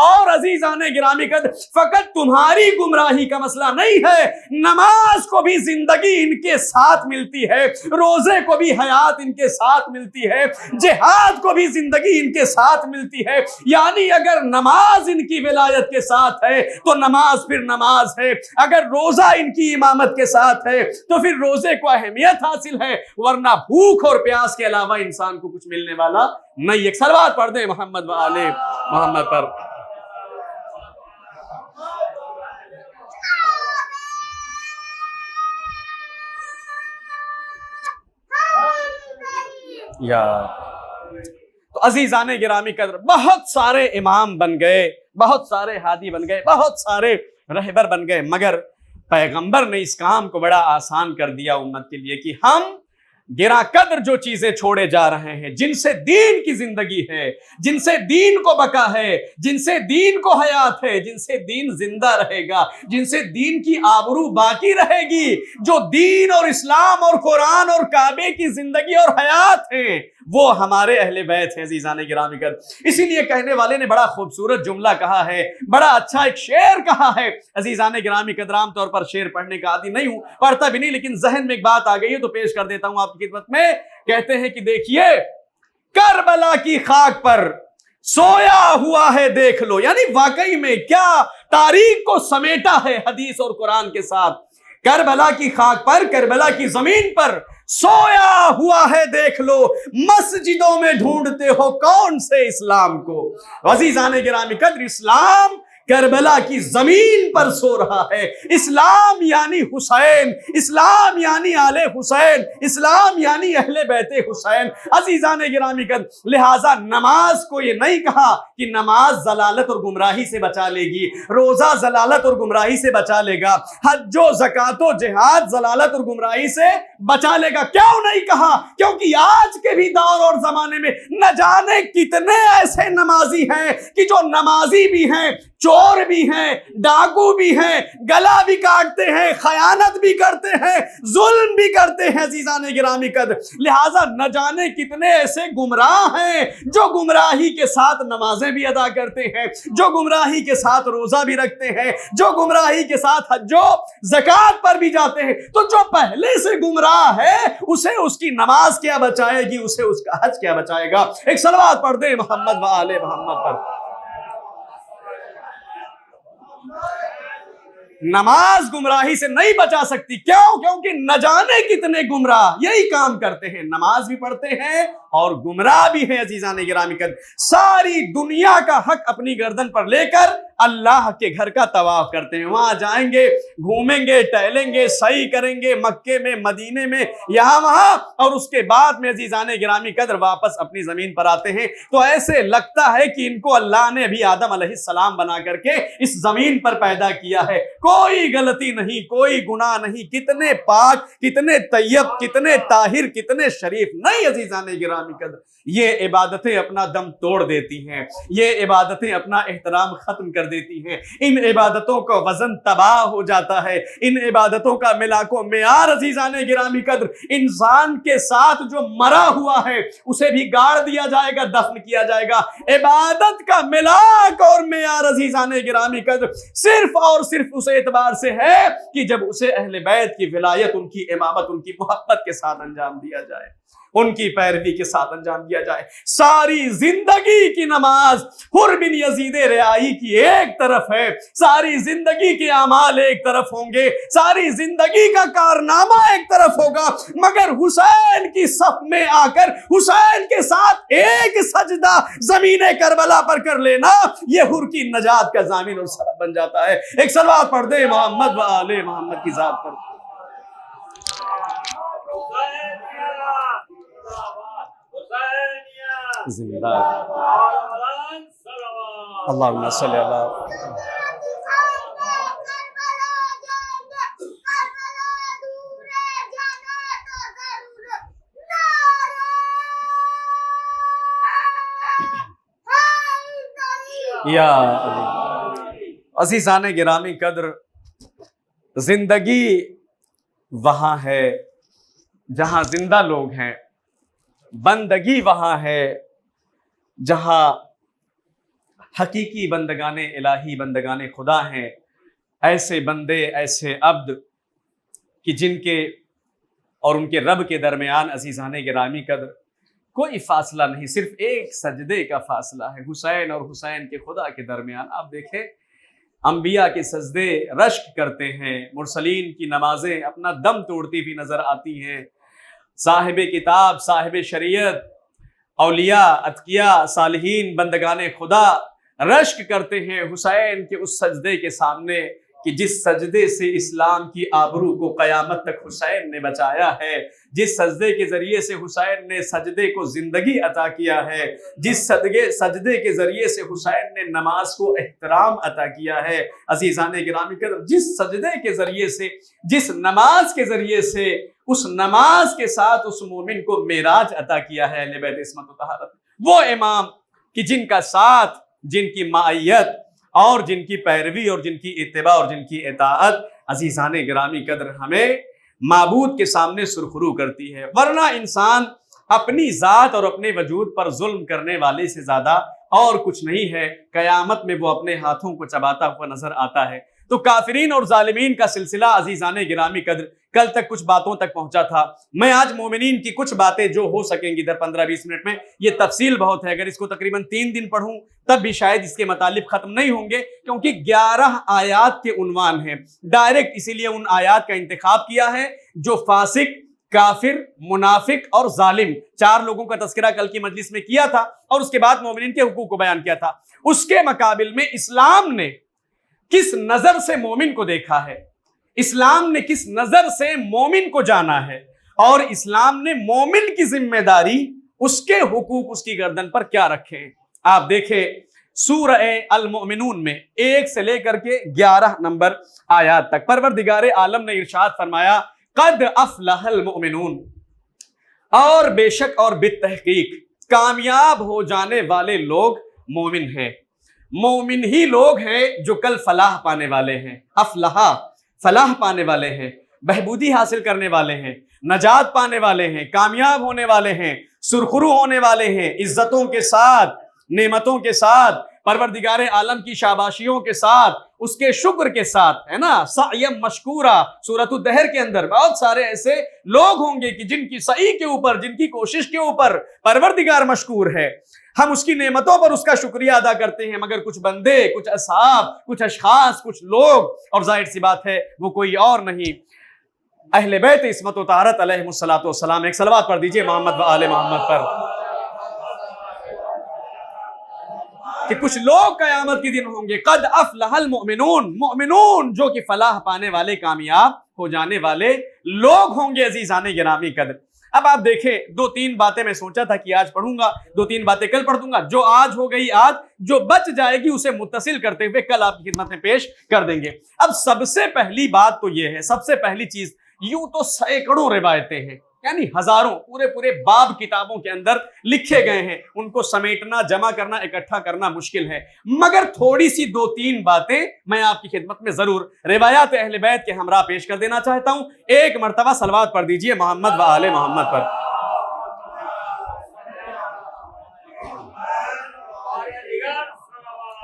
[SPEAKER 1] اور عزیزان گرامی قدر فقط تمہاری گمراہی کا مسئلہ نہیں ہے، نماز کو بھی زندگی ان کے ساتھ ملتی ہے، روزے کو بھی حیات ان کے ساتھ ملتی ہے، جہاد کو بھی زندگی ان کے ساتھ ملتی ہے۔ یعنی اگر نماز ان کی ولایت کے ساتھ ہے تو نماز پھر نماز ہے، اگر روزہ ان کی امامت کے ساتھ ہے تو پھر روزے کو اہمیت حاصل ہے، ورنہ بھوک اور پیاس کے علاوہ انسان کو کچھ ملنے والا نہیں۔ ایک صلوات پڑھ دیں محمد و آل محمد پر۔ یا تو عزیزان گرامی قدر بہت سارے امام بن گئے، بہت سارے ہادی بن گئے، بہت سارے رہبر بن گئے، مگر پیغمبر نے اس کام کو بڑا آسان کر دیا امت کے لیے کہ ہم گراں قدر جو چیزیں چھوڑے جا رہے ہیں، جن سے دین کی زندگی ہے، جن سے دین کو بقا ہے، جن سے دین کو حیات ہے، جن سے دین زندہ رہے گا، جن سے دین کی آبرو باقی رہے گی، جو دین اور اسلام اور قرآن اور کعبے کی زندگی اور حیات ہیں، وہ ہمارے اہل بیت ہیں عزیزان گرامی قدر۔ اسی لیے کہنے والے نے بڑا خوبصورت جملہ کہا ہے، بڑا اچھا ایک شعر کہا ہے عزیزان گرامی قدر۔ عام طور پر شعر پڑھنے کا عادی نہیں ہوں، پڑھتا بھی نہیں، لیکن ذہن میں ایک بات آ گئی ہے تو پیش کر دیتا ہوں آپ کی خدمت میں۔ کہتے ہیں کہ دیکھیے کربلا کی خاک پر سویا ہوا ہے دیکھ لو، یعنی واقعی میں کیا تاریخ کو سمیٹا ہے حدیث اور قرآن کے ساتھ۔ کربلا کی خاک پر، کربلا کی زمین پر سویا ہوا ہے دیکھ لو، مسجدوں میں ڈھونڈتے ہو کون سے اسلام کو۔ عزیزان گرامی قدر اسلام کربلا کی زمین پر سو رہا ہے۔ اسلام یعنی حسین، اسلام یعنی آل حسین، اسلام یعنی اہل بیت حسین۔ عزیزان گرامی قدر لہٰذا نماز کو یہ نہیں کہا کہ نماز ضلالت اور گمراہی سے بچا لے گی، روزہ ضلالت اور گمراہی سے بچا لے گا، حج و زکوٰۃ و جہاد ضلالت اور گمراہی سے بچا لے گا۔ کیوں نہیں کہا؟ کیونکہ آج کے بھی دور اور زمانے میں نہ جانے کتنے ایسے نمازی ہیں کہ جو نمازی بھی ہیں، چور بھی ہیں، ڈاکو بھی ہیں، گلا بھی کاٹتے ہیں، خیانت بھی کرتے ہیں، ظلم بھی کرتے ہیں عزیزان گرامی قدر۔ لہٰذا نہ جانے کتنے ایسے گمراہ ہیں جو گمراہی کے ساتھ نمازیں بھی ادا کرتے ہیں، جو گمراہی کے ساتھ روزہ بھی رکھتے ہیں، جو گمراہی کے ساتھ حج و زکوٰۃ پر بھی جاتے ہیں۔ تو جو پہلے سے گمراہ ہے اسے اس کی نماز کیا بچائے گی، اسے اس کا حج کیا بچائے گا۔ ایک صلوات پڑھ دیں محمد و آل محمد پر۔ نماز گمراہی سے نہیں بچا سکتی، کیوں؟ کیونکہ نہ جانے کتنے گمراہ یہی کام کرتے ہیں، نماز بھی پڑھتے ہیں اور گمراہ بھی ہیں عزیزان گرامی قدر۔ ساری دنیا کا حق اپنی گردن پر لے کر اللہ کے گھر کا طواف کرتے ہیں، وہاں جائیں گے، گھومیں گے، ٹہلیں گے، سعی کریں گے مکے میں، مدینے میں، یہاں وہاں، اور اس کے بعد میں عزیزان گرامی قدر واپس اپنی زمین پر آتے ہیں تو ایسے لگتا ہے کہ ان کو اللہ نے ابھی آدم علیہ السلام بنا کر کے اس زمین پر پیدا کیا ہے، کوئی غلطی نہیں، کوئی گناہ نہیں، کتنے پاک، کتنے طیب، کتنے طاہر، کتنے شریف۔ نہیں عزیزان گرامی قدر، یہ عبادتیں اپنا دم توڑ دیتی ہیں، یہ عبادتیں اپنا احترام ختم کر دیتی ہیں، ان عبادتوں کا وزن تباہ ہو جاتا ہے، ان عبادتوں کا ملاک و معیار عزیزان گرامی قدر انسان کے ساتھ جو مرا ہوا ہے اسے بھی گاڑ دیا جائے گا، دفن کیا جائے گا۔ عبادت کا ملاک اور معیار عزیزان گرامی قدر صرف اور صرف اس اعتبار سے ہے کہ جب اسے اہل بیت کی ولایت، ان کی امامت، ان کی محبت کے ساتھ انجام دیا جائے، ان کی پیروی کے ساتھ انجام دیا جائے۔ ساری زندگی کی نماز حر بن یزید رعائی کی ایک طرف ہے، ساری زندگی کے اعمال ایک طرف ہوں گے، ساری زندگی کا کارنامہ ایک طرف ہوگا، مگر حسین کی صف میں آ کر حسین کے ساتھ ایک سجدہ زمین کربلا پر کر لینا، یہ حر کی نجات کا ضامن اور سبب بن جاتا ہے۔ ایک صلوات پڑھ دیں محمد و آل محمد کی ذات پر۔ زندہ اللہم صلی اللہ۔ یا عزیزان گرامی قدر، زندگی وہاں ہے جہاں زندہ لوگ ہیں، بندگی وہاں ہے جہاں حقیقی بندگان الہی، بندگان خدا ہیں، ایسے بندے، ایسے عبد کہ جن کے اور ان کے رب کے درمیان عزیزان گرامی قدر کوئی فاصلہ نہیں، صرف ایک سجدے کا فاصلہ ہے حسین اور حسین کے خدا کے درمیان۔ آپ دیکھیں انبیاء کے سجدے رشک کرتے ہیں، مرسلین کی نمازیں اپنا دم توڑتی ہوئی نظر آتی ہیں، صاحب کتاب، صاحب شریعت، اولیاء، اتقیاء، صالحین، بندگان خدا رشک کرتے ہیں حسین کے اس سجدے کے سامنے کہ جس سجدے سے اسلام کی آبرو کو قیامت تک حسین نے بچایا ہے، جس سجدے کے ذریعے سے حسین نے سجدے کو زندگی عطا کیا ہے، جس سجدے کے ذریعے سے حسین نے نماز کو احترام عطا کیا ہے۔ عزیزان گرامی قدر، جس سجدے کے ذریعے سے، جس نماز کے ذریعے سے، اس نماز کے ساتھ اس مومن کو معراج عطا کیا ہے اہل بیت عصمت و طہارت، وہ امام کہ جن کا ساتھ، جن کی معیت اور جن کی پیروی اور جن کی اتباع اور جن کی اطاعت عزیزان گرامی قدر ہمیں معبود کے سامنے سرخرو کرتی ہے۔ ورنہ انسان اپنی ذات اور اپنے وجود پر ظلم کرنے والے سے زیادہ اور کچھ نہیں ہے، قیامت میں وہ اپنے ہاتھوں کو چباتا ہوا نظر آتا ہے۔ تو کافرین اور ظالمین کا سلسلہ عزیزان گرامی قدر کل تک کچھ باتوں تک پہنچا تھا۔ میں آج مومنین کی کچھ باتیں جو ہو سکیں گی در 15-20 منٹ میں، یہ تفصیل بہت ہے، اگر اس کو تقریباً 3 دن پڑھوں تب بھی شاید اس کے مطالب ختم نہیں ہوں گے، کیونکہ 11 آیات کے عنوان ہیں ڈائریکٹ، اسی لیے ان آیات کا انتخاب کیا ہے جو فاسق، کافر، منافق اور ظالم 4 لوگوں کا تذکرہ کل کی مجلس میں کیا تھا، اور اس کے بعد مومنین کے حقوق کو بیان کیا تھا۔ اس کے مقابل میں اسلام نے کس نظر سے مومن کو دیکھا ہے، اسلام نے کس نظر سے مومن کو جانا ہے، اور اسلام نے مومن کی ذمہ داری، اس کے حقوق اس کی گردن پر کیا رکھے ہیں۔ آپ دیکھیں سورہ المؤمنون میں 1 سے لے کر کے 11 نمبر آیات تک پروردگار عالم نے ارشاد فرمایا قد افلح المؤمنون، اور بے شک اور بالتحقیق کامیاب ہو جانے والے لوگ مومن ہیں۔ مومن ہی لوگ ہیں جو کل فلاح پانے والے ہیں، افلح فلاح پانے والے ہیں، بہبودی حاصل کرنے والے ہیں، نجات پانے والے ہیں، کامیاب ہونے والے ہیں، سرخرو ہونے والے ہیں، عزتوں کے ساتھ، نعمتوں کے ساتھ، پروردگار عالم کی شاباشیوں کے ساتھ، اس کے شکر کے ساتھ، ہے نا، سعیم مشکورہ سورۃ الدہر کے اندر بہت سارے ایسے لوگ ہوں گے کہ جن کی سعی کے اوپر، جن کی کوشش کے اوپر پروردگار مشکور ہے، ہم اس کی نعمتوں پر اس کا شکریہ ادا کرتے ہیں، مگر کچھ بندے، کچھ اصحاب، کچھ اشخاص، کچھ لوگ، اور ظاہر سی بات ہے وہ کوئی اور نہیں، اہل بیت عصمت و طہارت علیہم الصلوۃ والسلام۔ ایک صلوات پڑھ دیجئے محمد و آل محمد پر، کہ کچھ لوگ قیامت کے دن ہوں گے قد افلح المؤمنون، مومنون جو کہ فلاح پانے والے، کامیاب ہو جانے والے لوگ ہوں گے عزیزان گرامی قدر۔ اب آپ دیکھیں 2-3 باتیں میں سوچا تھا کہ آج پڑھوں گا، 2-3 باتیں کل پڑھ دوں گا، جو آج ہو گئی آج، جو بچ جائے گی اسے متصل کرتے ہوئے کل آپ کی خدمت میں پیش کر دیں گے۔ اب سب سے پہلی بات تو یہ ہے، سب سے پہلی چیز، یوں تو سینکڑوں روایتیں ہیں، یعنی ہزاروں، پورے باب کتابوں کے اندر لکھے گئے ہیں، ان کو سمیٹنا، جمع کرنا، اکٹھا کرنا مشکل ہے، مگر تھوڑی سی 2-3 باتیں میں آپ کی خدمت میں ضرور روایات اہل بیت کے ہمراہ پیش کر دینا چاہتا ہوں۔ ایک مرتبہ صلوات پڑھ دیجئے محمد و آل محمد پر۔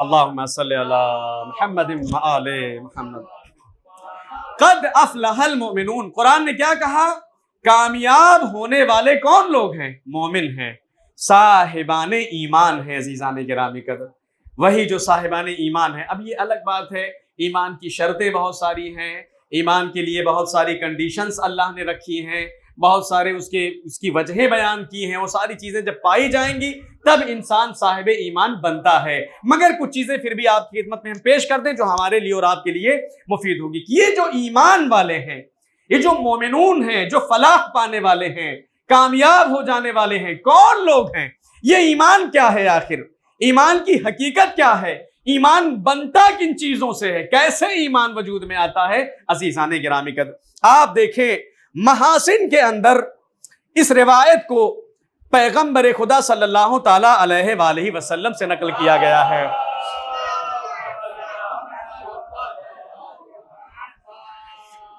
[SPEAKER 1] اللہم صلی علی محمد و آل محمد۔ قد افلح المؤمنون، قرآن نے کیا کہا؟ کامیاب ہونے والے کون لوگ ہیں؟ مومن ہیں، صاحبان ایمان ہیں عزیزان گرامی قدر، وہی جو صاحبان ایمان ہیں۔ اب یہ الگ بات ہے، ایمان کی شرطیں بہت ساری ہیں، ایمان کے لیے بہت ساری کنڈیشنز اللہ نے رکھی ہیں، بہت سارے اس کی وجہیں بیان کی ہیں، وہ ساری چیزیں جب پائی جائیں گی تب انسان صاحب ایمان بنتا ہے، مگر کچھ چیزیں پھر بھی آپ کی خدمت میں ہم پیش کر دیں جو ہمارے لیے اور آپ کے لیے مفید ہوگی۔ یہ جو ایمان والے ہیں، یہ جو مومنون ہیں، جو فلاح پانے والے ہیں، کامیاب ہو جانے والے ہیں، کون لوگ ہیں؟ یہ ایمان کیا ہے آخر؟ ایمان کی حقیقت کیا ہے؟ ایمان بنتا کن چیزوں سے ہے؟ کیسے ایمان وجود میں آتا ہے؟ عزیزان گرامی قدر، آپ دیکھیں محاسن کے اندر اس روایت کو پیغمبر خدا صلی اللہ تعالی علیہ وآلہ وسلم سے نقل کیا گیا ہے۔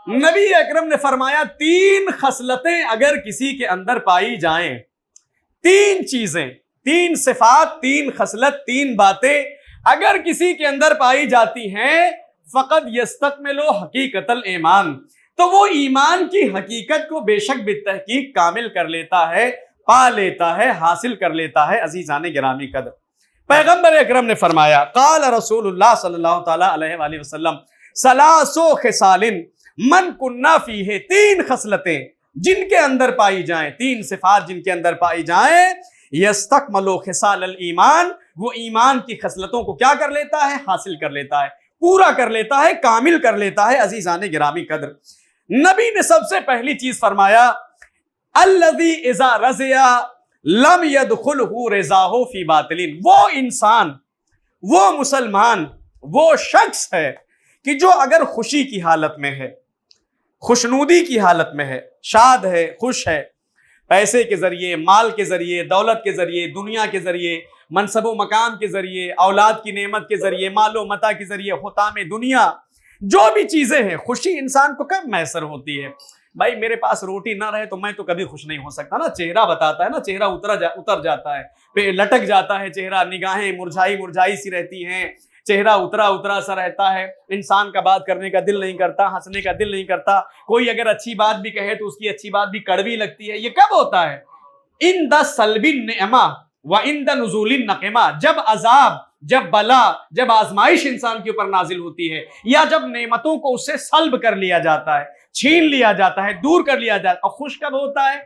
[SPEAKER 1] نبی اکرم نے فرمایا 3 خصلتیں اگر کسی کے اندر پائی جائیں، 3 چیزیں، 3 صفات، 3 خصلت، 3 باتیں اگر کسی کے اندر پائی جاتی ہیں فقط یستکمل حقیقت الایمان، تو وہ ایمان کی حقیقت کو بے شک بالتحقیق کامل کر لیتا ہے، پا لیتا ہے، حاصل کر لیتا ہے۔ عزیزان گرامی قدر، پیغمبر اکرم نے فرمایا، قال رسول اللہ صلی اللہ تعالی علیہ وآلہ وسلم، ثلاث خصال من کنا فیہ، تین خصلتیں جن کے اندر پائی جائیں، تین صفات جن کے اندر پائی جائیں، یستکمل خصال الایمان، وہ ایمان کی خصلتوں کو کیا کر لیتا ہے؟ حاصل کر لیتا ہے، پورا کر لیتا ہے، کامل کر لیتا ہے۔ عزیزان گرامی قدر، نبی نے سب سے پہلی چیز فرمایا، الذی اذا رضی لم يدخلہ رضاہ فی باطل، وہ انسان، وہ مسلمان، وہ شخص ہے کہ جو اگر خوشی کی حالت میں ہے، خوشنودی کی حالت میں ہے، شاد ہے، خوش ہے، پیسے کے ذریعے، مال کے ذریعے، دولت کے ذریعے، دنیا کے ذریعے، منصب و مقام کے ذریعے، اولاد کی نعمت کے ذریعے، مال و متاع کے ذریعے، حطام دنیا، جو بھی چیزیں ہیں، خوشی انسان کو کب میسر ہوتی ہے؟ بھائی میرے پاس روٹی نہ رہے تو میں تو کبھی خوش نہیں ہو سکتا نا، چہرہ بتاتا ہے نا، چہرہ اتر جاتا ہے، پہ لٹک جاتا ہے چہرہ، نگاہیں مرجھائی سی رہتی ہیں، چہرہ اترا سا رہتا ہے، انسان کا بات کرنے کا دل نہیں کرتا، ہنسنے کا دل نہیں کرتا، کوئی اگر اچھی بات بھی کہے تو اس کی اچھی بات بھی کڑوی لگتی ہے۔ یہ کب ہوتا ہے؟ عند سلب النعمہ وعند نزول النقمہ، جب عذاب، جب بلا، جب آزمائش انسان کے اوپر نازل ہوتی ہے، یا جب نعمتوں کو اس سے سلب کر لیا جاتا ہے، چھین لیا جاتا ہے، دور کر لیا جاتا ہے۔ اور خوش کب ہوتا ہے؟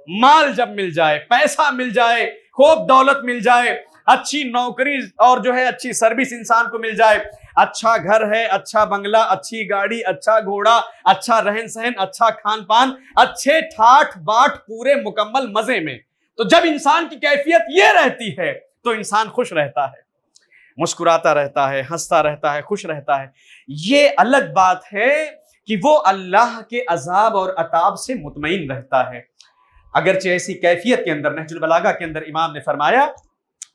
[SPEAKER 1] مال جب مل جائے، پیسہ مل جائے، خوب دولت مل جائے، اچھی نوکری اور جو ہے اچھی سروس انسان کو مل جائے، اچھا گھر ہے، اچھا بنگلہ، اچھی گاڑی، اچھا گھوڑا، اچھا رہن سہن، اچھا کھان پان، اچھے ٹھاٹ باٹ، پورے مکمل مزے میں۔ تو جب انسان کی کیفیت یہ رہتی ہے تو انسان خوش رہتا ہے، مسکراتا رہتا ہے، ہنستا رہتا ہے، خوش رہتا ہے۔ یہ الگ بات ہے کہ وہ اللہ کے عذاب اور عطاب سے مطمئن رہتا ہے۔ اگرچہ ایسی کیفیت کے اندر نہج البلاغہ کے اندر امام نے فرمایا،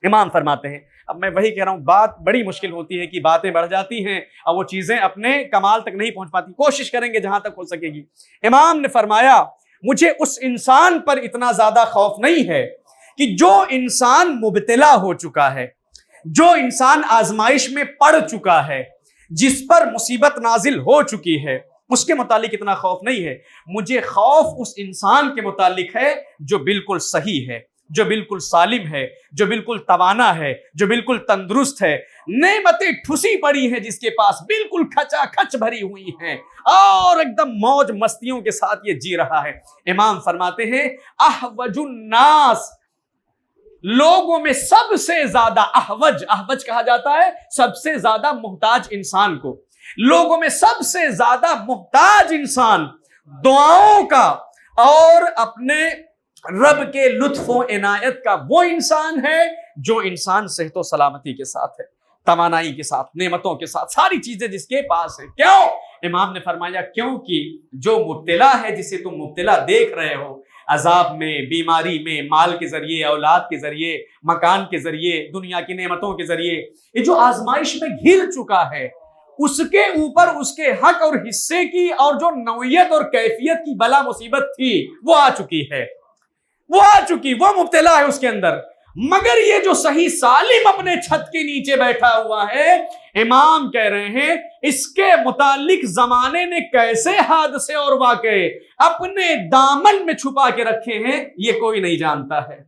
[SPEAKER 1] امام فرماتے ہیں، اب میں وہی کہہ رہا ہوں، بات بڑی مشکل ہوتی ہے کہ باتیں بڑھ جاتی ہیں اور وہ چیزیں اپنے کمال تک نہیں پہنچ پاتی، کوشش کریں گے جہاں تک ہو سکے گی۔ امام نے فرمایا، مجھے اس انسان پر اتنا زیادہ خوف نہیں ہے کہ جو انسان مبتلا ہو چکا ہے، جو انسان آزمائش میں پڑ چکا ہے، جس پر مصیبت نازل ہو چکی ہے، اس کے متعلق اتنا خوف نہیں ہے۔ مجھے خوف اس انسان کے متعلق ہے جو بالکل صحیح ہے، جو بالکل سالم ہے، جو بالکل توانا ہے، جو بالکل تندرست ہے، نعمتیں ٹھسی پڑی ہیں جس کے پاس، بالکل کھچا کھچ بھری ہوئی ہیں اور ایک دم موج مستیوں کے ساتھ یہ جی رہا ہے۔ امام فرماتے ہیں، احوج الناس، لوگوں میں سب سے زیادہ، احوج کہا جاتا ہے سب سے زیادہ محتاج انسان کو، لوگوں میں سب سے زیادہ محتاج انسان دعاؤں کا اور اپنے رب کے لطف و عنایت کا وہ انسان ہے جو انسان صحت و سلامتی کے ساتھ ہے، توانائی کے ساتھ، نعمتوں کے ساتھ، ساری چیزیں جس کے پاس ہے۔ کیوں؟ امام نے فرمایا، کیونکہ جو مبتلا ہے، جسے تم مبتلا دیکھ رہے ہو، عذاب میں، بیماری میں، مال کے ذریعے، اولاد کے ذریعے، مکان کے ذریعے، دنیا کی نعمتوں کے ذریعے، یہ جو آزمائش میں گھر چکا ہے، اس کے اوپر اس کے حق اور حصے کی اور جو نوعیت اور کیفیت کی بلا مصیبت تھی وہ آ چکی ہے، وہ مبتلا ہے اس کے اندر۔ مگر یہ جو صحیح سالم اپنے چھت کے نیچے بیٹھا ہوا ہے، امام کہہ رہے ہیں اس کے متعلق زمانے نے کیسے حادثے اور واقعے اپنے دامن میں چھپا کے رکھے ہیں یہ کوئی نہیں جانتا ہے۔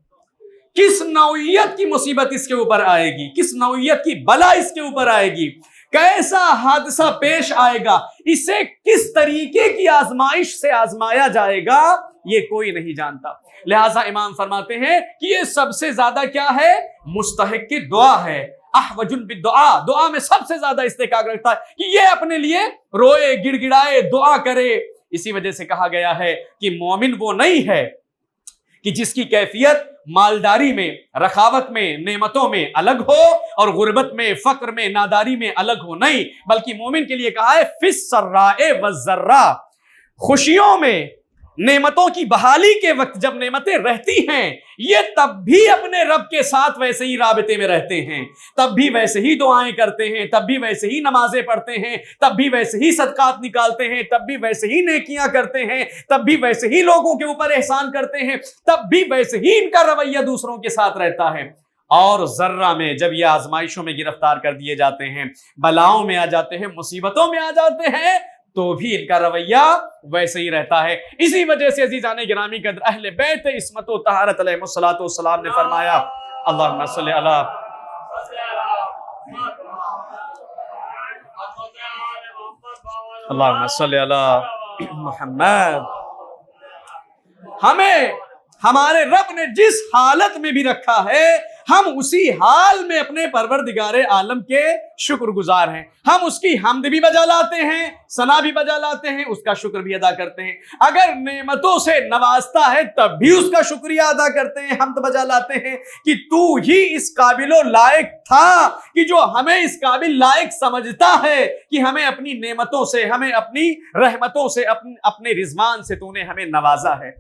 [SPEAKER 1] کس نوعیت کی مصیبت اس کے اوپر آئے گی، کس نوعیت کی بلا اس کے اوپر آئے گی، کیسا حادثہ پیش آئے گا، اسے کس طریقے کی آزمائش سے آزمایا جائے گا، یہ کوئی نہیں جانتا۔ لہٰذا امام فرماتے ہیں کہ یہ سب سے زیادہ کیا ہے؟ مستحق کی دعا ہے۔ احوج بالدعاء، دعا میں سب سے زیادہ استحقاق رکھتا ہے کہ یہ اپنے لیے روئے، گڑ گڑائے، دعا کرے۔ اسی وجہ سے کہا گیا ہے کہ مومن وہ نہیں ہے کہ جس کی کیفیت مالداری میں، رخاوت میں، نعمتوں میں الگ ہو اور غربت میں، فقر میں، ناداری میں الگ ہو، نہیں، بلکہ مومن کے لیے کہا ہے فی السراء والضراء، خوشیوں میں، نعمتوں کی بحالی کے وقت جب نعمتیں رہتی ہیں یہ تب بھی اپنے رب کے ساتھ ویسے ہی رابطے میں رہتے ہیں، تب بھی ویسے ہی دعائیں کرتے ہیں، تب بھی ویسے ہی نمازیں پڑھتے ہیں، تب بھی ویسے ہی صدقات نکالتے ہیں، تب بھی ویسے ہی نیکیاں کرتے ہیں، تب بھی ویسے ہی لوگوں کے اوپر احسان کرتے ہیں، تب بھی ویسے ہی ان کا رویہ دوسروں کے ساتھ رہتا ہے۔ اور ذرہ میں جب یہ آزمائشوں میں گرفتار کر دیے جاتے ہیں، بلاؤں میں آ جاتے ہیں، مصیبتوں میں آ جاتے ہیں، تو بھی ان کا رویہ ویسے ہی رہتا ہے۔ اسی وجہ سے عزیزان گرامی قدر اہل بیت عصمت و طہارت علیہ الصلوۃ والسلام نے فرمایا، اللہم صلی علی اللہم صلی علی محمد۔ ہمیں ہمارے رب نے جس حالت میں بھی رکھا ہے، ہم اسی حال میں اپنے پروردگار عالم کے شکر گزار ہیں۔ ہم اس کی حمد بھی بجا لاتے ہیں، ثنا بھی بجا لاتے ہیں، اس کا شکر بھی ادا کرتے ہیں۔ اگر نعمتوں سے نوازتا ہے تب بھی اس کا شکریہ ادا کرتے ہیں، حمد بجا لاتے ہیں کہ تو ہی اس قابل و لائق تھا، کہ جو ہمیں اس قابل لائق سمجھتا ہے کہ ہمیں اپنی نعمتوں سے، ہمیں اپنی رحمتوں سے، اپنے رضوان سے تو نے ہمیں نوازا ہے۔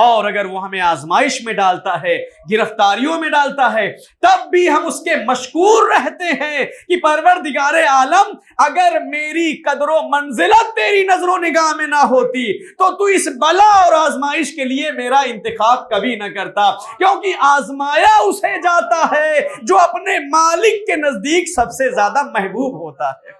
[SPEAKER 1] اور اگر وہ ہمیں آزمائش میں ڈالتا ہے، گرفتاریوں میں ڈالتا ہے، تب بھی ہم اس کے مشکور رہتے ہیں کہ پروردگار عالم، اگر میری قدر و منزلت تیری نظر و نگاہ میں نہ ہوتی تو اس بلا اور آزمائش کے لیے میرا انتخاب کبھی نہ کرتا، کیونکہ آزمایا اسے جاتا ہے جو اپنے مالک کے نزدیک سب سے زیادہ محبوب ہوتا ہے۔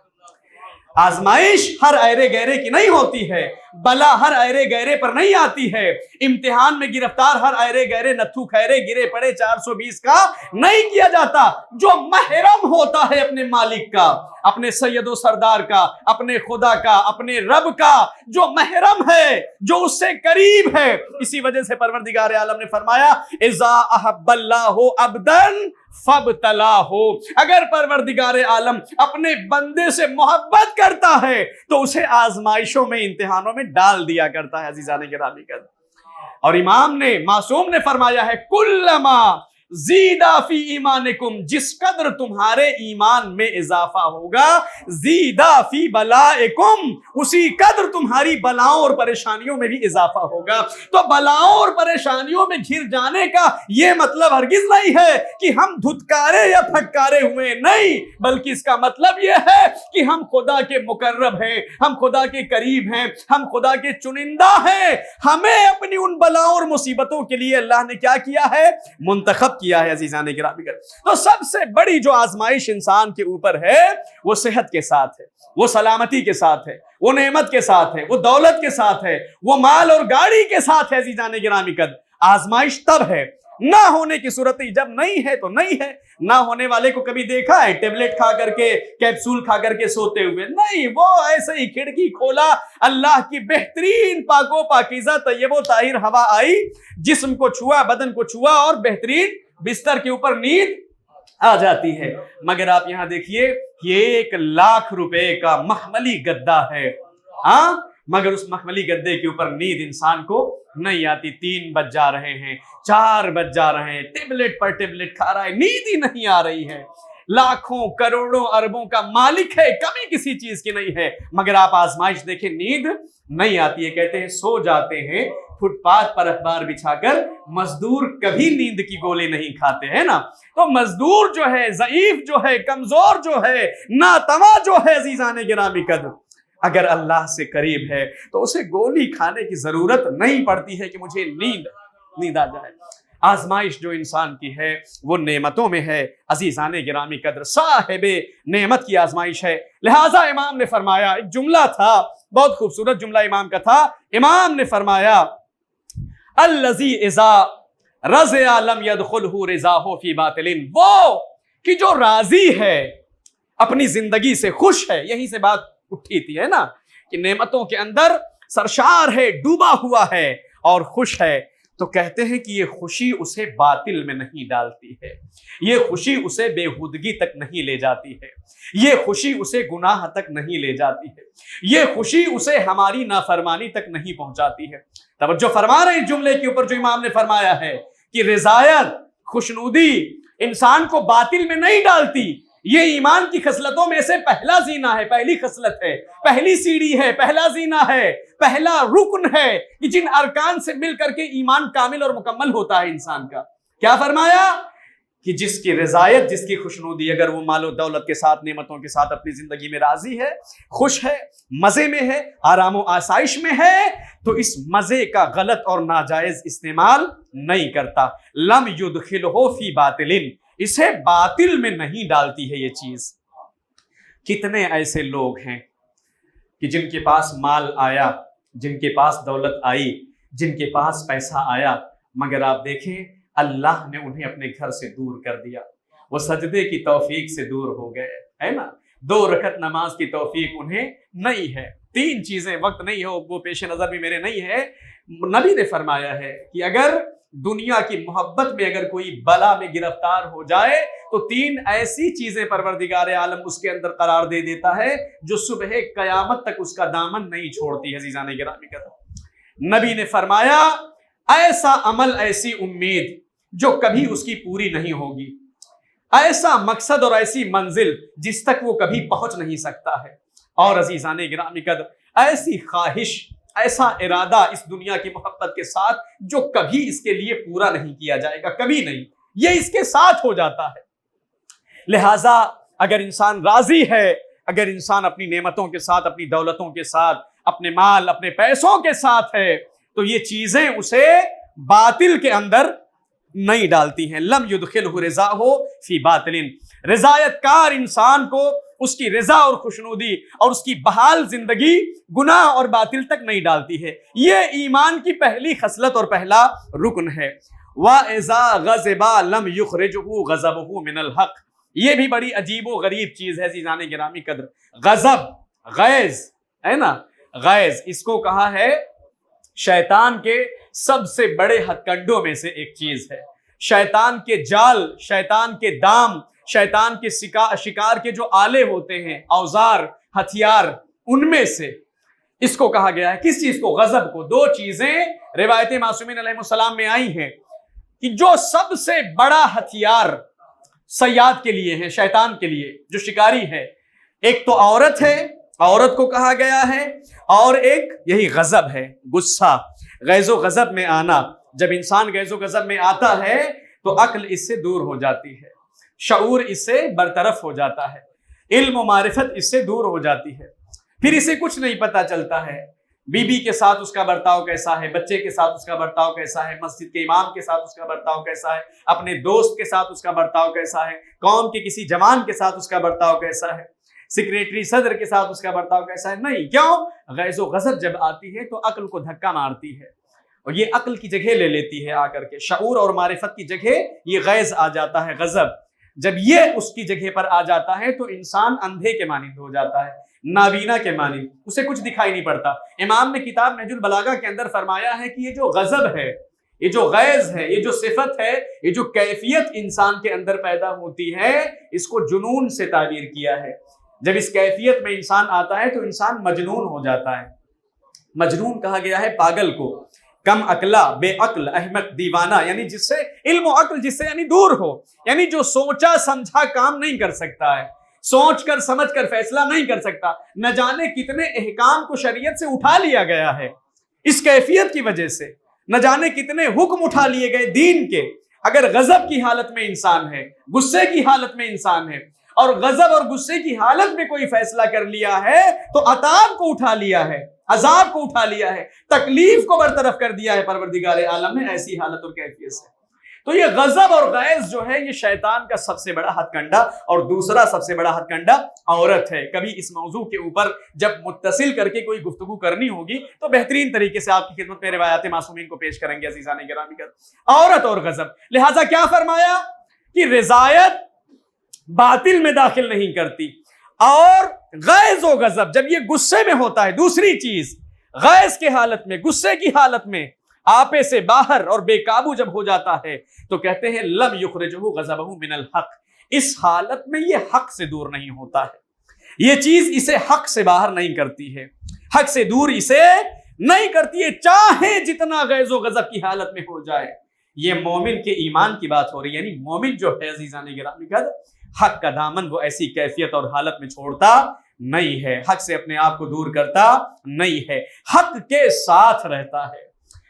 [SPEAKER 1] آزمائش ہر ایرے گہرے کی نہیں ہوتی ہے، بلا ہر ایرے گہرے پر نہیں آتی ہے، امتحان میں گرفتار ہر ایرے گہرے نتھو خیرے گرے پڑے 420 کا نہیں کیا جاتا۔ جو محرم ہوتا ہے اپنے مالک کا، اپنے سید و سردار کا، اپنے خدا کا، اپنے رب کا، جو محرم ہے، جو اس سے قریب ہے، اسی وجہ سے پروردگار عالم نے فرمایا اذا احب اللہ عبدا فابتلاہ، اگر پروردگار عالم اپنے بندے سے محبت کرتا ہے تو اسے آزمائشوں میں، امتحانوں میں ڈال دیا کرتا ہے۔ عزیزان گرامی قدر، اور امام نے، معصوم نے فرمایا ہے کلما زیدہ فی ایمانکم، جس قدر تمہارے ایمان میں اضافہ ہوگا، زیدہ فی بلائکم، اسی قدر تمہاری بلاؤں اور پریشانیوں میں بھی اضافہ ہوگا۔ تو بلاؤں اور پریشانیوں میں گھر جانے کا یہ مطلب ہرگز نہیں ہے کہ ہم دھتکارے یا پھٹکارے ہوئے، نہیں، بلکہ اس کا مطلب یہ ہے کہ ہم خدا کے مقرب ہیں، ہم خدا کے قریب ہیں، ہم خدا کے چنندہ ہیں۔ ہمیں اپنی ان بلاؤں اور مصیبتوں کے لیے اللہ نے کیا کیا ہے؟ منتخب کیا ہے۔ عزیزان گرامی، تو سب سے بڑی جو آزمائش انسان کے اوپر ہے وہ صحت کے ساتھ ہے، وہ سلامتی کے ساتھ ہے، وہ نعمت کے ساتھ ہے، وہ دولت کے ساتھ ہے، وہ مال اور گاڑی کے ساتھ ہے۔ عزیزان گرامی قدر، آزمائش تب ہے، نہ ہونے کی صورت جب نہیں ہے تو نہیں ہے۔ نہ ہونے والے کو کبھی دیکھا ہے ٹیبلٹ کھا کر کے، کیپسول کھا کر کے سوتے ہوئے؟ نہیں، وہ ایسے ہی کھڑکی کھولا، اللہ کی بہترین پاک و پاکیزہ طیب و طاہر ہوا آئی، جسم کو چھوا، بدن کو چھوا، اور بہترین بستر کے اوپر نیند آ جاتی ہے۔ مگر آپ یہاں دیکھیے، یہ 1,00,000 روپے کا مخملی گدا ہے، ہاں، مگر اس مخملی گدے کے اوپر نیند انسان کو نہیں آتی۔ 3 بج جا رہے ہیں، 4 بج جا رہے ہیں، ٹیبلٹ پر ٹیبلٹ کھا رہا ہے، نیند ہی نہیں آ رہی ہے۔ لاکھوں کروڑوں اربوں کا مالک ہے، کمی کسی چیز کی نہیں ہے، مگر آپ آزمائش دیکھیں، نیند نہیں آتی ہے۔ کہتے ہیں سو جاتے ہیں فٹ پاتھ پر اخبار بچھا کر، مزدور کبھی نیند کی گولی نہیں کھاتے ہیں نا۔ تو مزدور جو ہے، ضعیف جو ہے، کمزور جو ہے، ناتواں جو ہے، عزیزان گرامی قدر، اگر اللہ سے قریب ہے تو اسے گولی کھانے کی ضرورت نہیں پڑتی ہے کہ مجھے نیند آ جائے۔ آزمائش جو انسان کی ہے وہ نعمتوں میں ہے۔ عزیزان گرامی قدر، صاحب نعمت کی آزمائش ہے۔ لہٰذا امام نے فرمایا، ایک جملہ تھا، بہت خوبصورت جملہ امام کا تھا، امام نے فرمایا الذی اذا رضی لم يدخلہ رضاہ فی باطل، وہ کہ جو راضی ہے، اپنی زندگی سے خوش ہے، یہیں سے بات اٹھی تھی، ہے نا، کہ نعمتوں کے اندر سرشار ہے، ڈوبا ہوا ہے اور خوش ہے، تو کہتے ہیں کہ یہ خوشی اسے باطل میں نہیں ڈالتی ہے، یہ خوشی اسے بےہودگی تک نہیں لے جاتی ہے، یہ خوشی اسے گناہ تک نہیں لے جاتی ہے، یہ خوشی اسے ہماری نافرمانی تک نہیں پہنچاتی ہے۔ توجہ فرما رہے ہیں جملے کے اوپر جو امام نے فرمایا ہے کہ رضایت، خوشنودی انسان کو باطل میں نہیں ڈالتی۔ یہ ایمان کی خصلتوں میں سے پہلا زینہ ہے، پہلی خصلت ہے، پہلی سیڑھی ہے، پہلا زینہ ہے، پہلا رکن ہے کہ جن ارکان سے مل کر کے ایمان کامل اور مکمل ہوتا ہے انسان کا۔ کیا فرمایا؟ کہ جس کی رضایت، جس کی خوشنودی، اگر وہ مال و دولت کے ساتھ، نعمتوں کے ساتھ اپنی زندگی میں راضی ہے، خوش ہے، مزے میں ہے، آرام و آسائش میں ہے، تو اس مزے کا غلط اور ناجائز استعمال نہیں کرتا۔ لم یدخلہ فی باطل، اسے باطل میں نہیں ڈالتی ہے یہ چیز۔ کتنے ایسے لوگ ہیں کہ جن کے پاس مال آیا، جن کے پاس دولت آئی، جن کے پاس پیسہ آیا، مگر آپ دیکھیں اللہ نے انہیں اپنے گھر سے دور کر دیا، وہ سجدے کی توفیق سے دور ہو گئے، ہے نا، 2 رکعت نماز کی توفیق انہیں نہیں ہے، 3 چیزیں وقت نہیں ہو، وہ پیش نظر بھی میرے نہیں ہے۔ نبی نے فرمایا ہے کہ اگر دنیا کی محبت میں اگر کوئی بلا میں گرفتار ہو جائے تو 3 ایسی چیزیں پروردگار عالم اس کے اندر قرار دے دیتا ہے جو صبح قیامت تک اس کا دامن نہیں چھوڑتی ہے۔ عزیزان گرامی قدر، نبی نے فرمایا ایسا عمل، ایسی امید جو کبھی اس کی پوری نہیں ہوگی، ایسا مقصد اور ایسی منزل جس تک وہ کبھی پہنچ نہیں سکتا ہے، اور عزیزان گرامی قدر ایسی خواہش، ایسا ارادہ اس دنیا کی محبت کے ساتھ جو کبھی اس کے لیے پورا نہیں کیا جائے گا، کبھی نہیں، یہ اس کے ساتھ ہو جاتا ہے۔ لہٰذا اگر انسان راضی ہے، اگر انسان اپنی نعمتوں کے ساتھ، اپنی دولتوں کے ساتھ، اپنے مال، اپنے پیسوں کے ساتھ ہے تو یہ چیزیں اسے باطل کے اندر نہیں ڈالتی ہیں۔ لم یدخلہ رضاہ فی باطل، رضایت کار انسان کو اس کی رضا اور خوشنودی اور اس کی بحال زندگی گناہ اور باطل تک نہیں ڈالتی ہے۔ یہ ایمان کی پہلی خصلت اور پہلا رکن ہے۔ وَإِذَا غَضِبَ لَمْ يُخْرِجْهُ غَضَبُهُ مِنَ الْحَقِّ، یہ بھی بڑی عجیب و غریب چیز ہے عزیزان گرامی قدر۔ غضب، غیظ ہے نا، غیظ اس کو کہا ہے شیطان کے سب سے بڑے ہتھ کنڈوں میں سے ایک چیز ہے۔ شیطان کے جال، شیطان کے دام، شیطان کے شکار کے جو آلے ہوتے ہیں، اوزار، ہتھیار، ان میں سے اس کو کہا گیا ہے۔ کس چیز کو؟ غضب کو۔ 2 چیزیں روایت معصومین علیہ السلام میں آئی ہیں کہ جو سب سے بڑا ہتھیار صیاد کے لیے ہے، شیطان کے لیے جو شکاری ہے، ایک تو عورت ہے، عورت کو کہا گیا ہے، اور ایک یہی غضب ہے، غصہ، غیظ و غضب میں آنا۔ جب انسان غیظ و غضب میں آتا ہے تو عقل اس سے دور ہو جاتی ہے، شعور اس سے برطرف ہو جاتا ہے، علم و معرفت اس سے دور ہو جاتی ہے، پھر اسے کچھ نہیں پتا چلتا ہے بیوی کے ساتھ اس کا برتاؤ کیسا ہے، بچے کے ساتھ اس کا برتاؤ کیسا ہے، مسجد کے امام کے ساتھ اس کا برتاؤ کیسا ہے، اپنے دوست کے ساتھ اس کا برتاؤ کیسا ہے، قوم کے کسی جوان کے ساتھ اس کا برتاؤ کیسا ہے، سیکریٹری صدر کے ساتھ اس کا برتاؤ کیسا ہے۔ نہیں، کیوں؟ غیظ و غضب جب آتی ہے تو عقل کو دھکا مارتی ہے، اور یہ عقل کی جگہ لے لیتی ہے آ کر کے، شعور اور معرفت کی جگہ یہ غیظ آ جاتا ہے، غضب۔ جب یہ اس کی جگہ پر آ جاتا ہے تو انسان اندھے کے مانند ہو جاتا ہے، نابینا کے مانند، اسے کچھ دکھائی نہیں پڑتا۔ امام نے کتاب نہج البلاغہ کے اندر فرمایا ہے کہ یہ جو غضب ہے، یہ جو غیظ ہے، یہ جو صفت ہے، یہ جو کیفیت انسان کے اندر پیدا ہوتی ہے، اس کو جنون سے تعبیر کیا ہے۔ جب اس کیفیت میں انسان آتا ہے تو انسان مجنون ہو جاتا ہے۔ مجنون کہا گیا ہے پاگل کو، کم عقلا، بے عقل، احمق، دیوانہ، یعنی جس سے علم و عقل جس سے یعنی دور ہو، یعنی جو سوچا سمجھا کام نہیں کر سکتا ہے، سوچ کر سمجھ کر فیصلہ نہیں کر سکتا۔ نہ جانے کتنے احکام کو شریعت سے اٹھا لیا گیا ہے اس کیفیت کی وجہ سے، نہ جانے کتنے حکم اٹھا لیے گئے دین کے۔ اگر غضب کی حالت میں انسان ہے، غصے کی حالت میں انسان ہے، اور غضب اور غصے کی حالت میں کوئی فیصلہ کر لیا ہے تو عذاب کو اٹھا لیا ہے، عذاب کو اٹھا لیا ہے، تکلیف کو برطرف کر دیا ہے پروردگار عالم نے ایسی حالت اور کیفیت سے۔ تو یہ غضب اور غیظ جو ہے یہ شیطان کا سب سے بڑا ہتھ کنڈا، اور دوسرا سب سے بڑا ہتھ کنڈا عورت ہے۔ کبھی اس موضوع کے اوپر جب متصل کر کے کوئی گفتگو کرنی ہوگی تو بہترین طریقے سے آپ کی خدمت میں روایات معصومین کو پیش کریں گے عزیزان گرامی۔ عورت اور غضب، لہٰذا کیا فرمایا کہ رضایت باطل میں داخل نہیں کرتی، اور غیظ و غضب جب یہ غصے میں ہوتا ہے، دوسری چیز غیظ کے حالت میں، غصے کی حالت میں آپے سے باہر اور بے قابو جب ہو جاتا ہے تو کہتے ہیں لم یخرجہ غضبہ من الحق، اس حالت میں یہ حق سے دور نہیں ہوتا ہے، یہ چیز اسے حق سے باہر نہیں کرتی ہے، حق سے دور اسے نہیں کرتی ہے، چاہے جتنا غیظ و غضب کی حالت میں ہو جائے۔ یہ مومن کے ایمان کی بات ہو رہی ہے، یعنی مومن جو ہے عزیزان گرامی حق کا دامن وہ ایسی کیفیت اور حالت میں چھوڑتا نہیں ہے، حق سے اپنے آپ کو دور کرتا نہیں ہے، حق کے ساتھ رہتا ہے،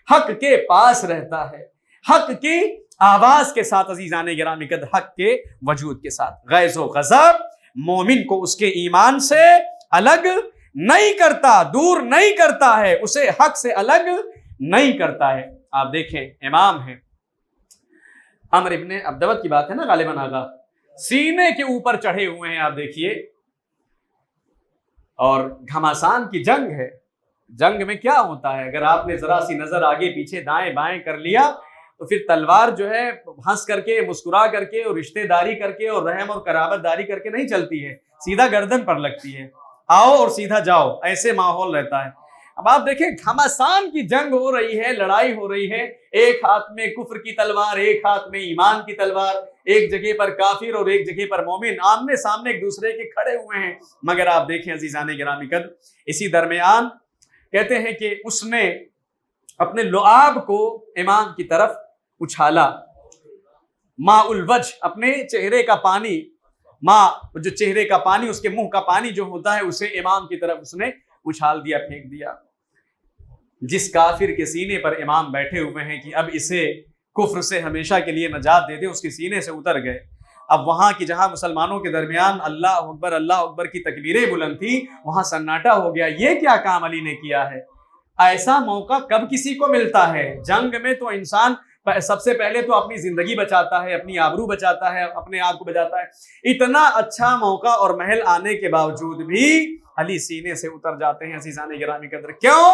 [SPEAKER 1] حق کے پاس رہتا ہے، حق کی آواز کے ساتھ عزیزان گرامی قدر، حق کے وجود کے ساتھ۔ غیظ و غضب مومن کو اس کے ایمان سے الگ نہیں کرتا، دور نہیں کرتا ہے، اسے حق سے الگ نہیں کرتا ہے۔ آپ دیکھیں امام ہیں عمر ابن عبدود کی بات ہے نا غالباً آغا، سینے کے اوپر چڑھے ہوئے ہیں آپ دیکھیے، اور گھماسان کی جنگ ہے۔ جنگ میں کیا ہوتا ہے، اگر آپ نے ذرا سی نظر آگے پیچھے دائیں بائیں کر لیا تو پھر تلوار جو ہے ہنس کر کے، مسکرا کر کے اور رشتہ داری کر کے اور رحم اور قرابت داری کر کے نہیں چلتی ہے، سیدھا گردن پر لگتی ہے، آؤ اور سیدھا جاؤ، ایسے ماحول رہتا ہے۔ اب آپ دیکھیں گھماسان کی جنگ ہو رہی ہے، لڑائی ہو رہی ہے، ایک ہاتھ میں کفر کی تلوار، ایک ہاتھ میں ایمان کی تلوار، ایک جگہ پر کافر اور ایک جگہ پر مومن آمنے سامنے ایک دوسرے کے کھڑے ہوئے ہیں۔ مگر آپ دیکھیں عزیزان گرامی قدر، اسی درمیان کہتے ہیں کہ اس نے اپنے لعاب کو امام کی طرف اچھالا، ماء الوجہ، اپنے چہرے کا پانی، جو چہرے کا پانی، اس کے منہ کا پانی جو ہوتا ہے اسے امام کی طرف اس نے اچھال دیا، پھینک دیا۔ جس کافر کے سینے پر امام بیٹھے ہوئے ہیں کہ اب اسے کفر سے ہمیشہ کے لیے نجات دے دے، اس کے سینے سے اتر گئے۔ اب وہاں کی جہاں مسلمانوں کے درمیان اللہ اکبر کی تکبیریں بلند تھی، وہاں سناٹا ہو گیا۔ یہ کیا کام علی نے کیا ہے؟ ایسا موقع کب کسی کو ملتا ہے؟ جنگ میں تو انسان سب سے پہلے تو اپنی زندگی بچاتا ہے، اپنی آبرو بچاتا ہے، اپنے آپ کو بچاتا ہے۔ اتنا اچھا موقع اور محل آنے کے باوجود بھی علی سینے سے اتر جاتے ہیں عزیزان گرامی قدر۔ کیوں؟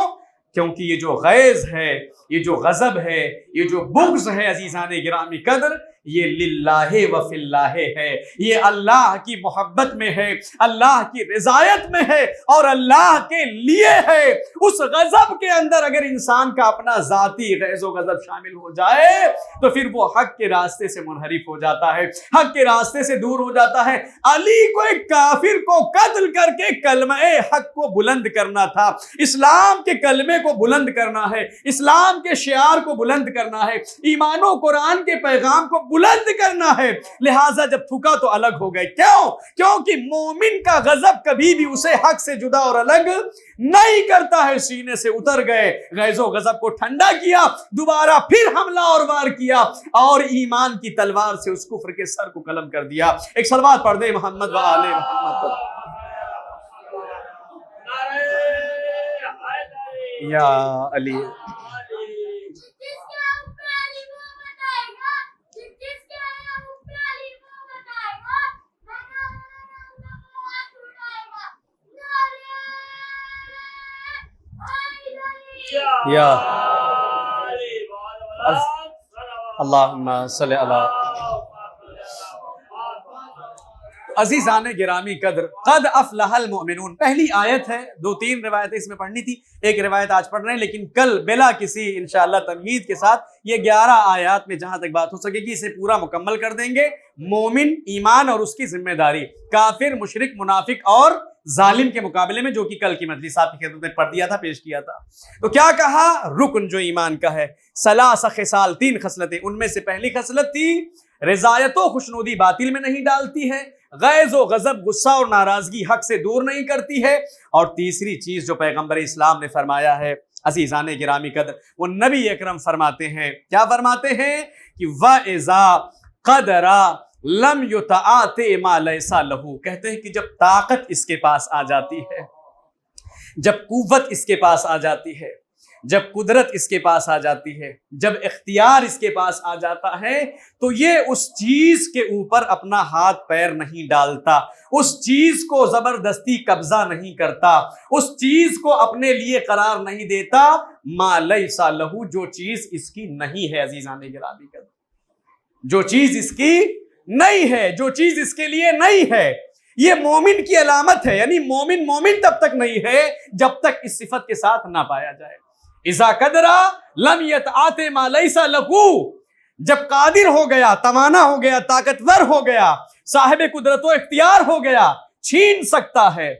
[SPEAKER 1] کیونکہ یہ جو غیظ ہے، یہ جو غضب ہے، یہ جو بغض ہے عزیزان گرامی قدر، یہ للہ و فی اللہ ہے، یہ اللہ کی محبت میں ہے، اللہ کی رضایت میں ہے اور اللہ کے لیے ہے۔ اس غضب کے اندر اگر انسان کا اپنا ذاتی غیظ و غضب شامل ہو جائے تو پھر وہ حق کے راستے سے منحرف ہو جاتا ہے، حق کے راستے سے دور ہو جاتا ہے۔ علی کو ایک کافر کو قتل کر کے کلمہ حق کو بلند کرنا تھا، اسلام کے کلمے کو بلند کرنا ہے، اسلام کے شعار کو بلند کرنا ہے، ایمان و قرآن کے پیغام کو بلند کرنا ہے۔ لہٰذا جب تھکا تو الگ ہو گئے۔ کیوں؟ کیونکہ مومن کا غضب کبھی بھی اسے حق سے جدا اور الگ نہیں کرتا ہے۔ سینے سے اتر گئے، غیظ و غضب کو ٹھنڈا کیا، دوبارہ پھر حملہ اور وار کیا اور ایمان کی تلوار سے اس کفر کے سر کو قلم کر دیا۔ ایک صلوات پڑھ دیں محمد و آل محمد۔ یا علی یا اللہم صلی اللہ۔ عزیزان گرامی قدر، قد افلح المؤمنون پہلی آیت ہے، 2-3 روایتیں اس میں پڑھنی تھی، ایک روایت آج پڑھ رہے ہیں، لیکن کل بلا کسی انشاءاللہ تمہید کے ساتھ یہ 11 آیات میں جہاں تک بات ہو سکے گی اسے پورا مکمل کر دیں گے۔ مومن، ایمان اور اس کی ذمہ داری، کافر، مشرک، منافق اور ظالم کے مقابلے میں، جو کہ کل کی مجلس آپ کی خدمت میں پڑھ دیا تھا، پیش کیا تھا۔ تو کیا کہا؟ رکن جو ایمان کا ہے، ثلاث خصال، 3 خصلتیں، ان میں سے پہلی خصلت تھی رضایت و خوشنودی باطل میں نہیں ڈالتی ہے، غیظ و غضب، غصہ اور ناراضگی حق سے دور نہیں کرتی ہے، اور تیسری چیز جو پیغمبر اسلام نے فرمایا ہے عزیزان گرامی قدر، وہ نبی اکرم فرماتے ہیں، کیا فرماتے ہیں کہ وَإِذَا قَدَرَ لم یتعاط ما لیس لہ، کہتے ہیں کہ جب طاقت اس کے پاس آ جاتی ہے، جب قوت اس کے پاس آ جاتی ہے، جب قدرت اس کے پاس آ جاتی ہے، جب اختیار اس کے پاس آ جاتا ہے، تو یہ اس چیز کے اوپر اپنا ہاتھ پیر نہیں ڈالتا، اس چیز کو زبردستی قبضہ نہیں کرتا، اس چیز کو اپنے لیے قرار نہیں دیتا، ما لیس لہ، جو چیز اس کی نہیں ہے عزیزان گرامی قدر، جو چیز اس کی نہیں ہے، جو چیز اس کے لیے نہیں ہے، یہ مومن کی علامت ہے۔ یعنی مومن تب تک نہیں ہے جب تک اس صفت کے ساتھ نہ پایا جائے۔ اذا قدر لم یتعاط ما لیس لہ، جب قادر ہو گیا، توانا ہو گیا، طاقتور ہو گیا، صاحب قدرت و اختیار ہو گیا، چھین سکتا ہے،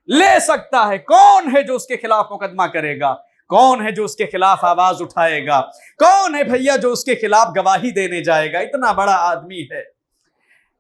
[SPEAKER 1] لے سکتا ہے، کون ہے جو اس کے خلاف مقدمہ کرے گا؟ کون ہے جو اس کے خلاف آواز اٹھائے گا؟ کون ہے بھیا جو اس کے خلاف گواہی دینے جائے گا؟ اتنا بڑا آدمی ہے۔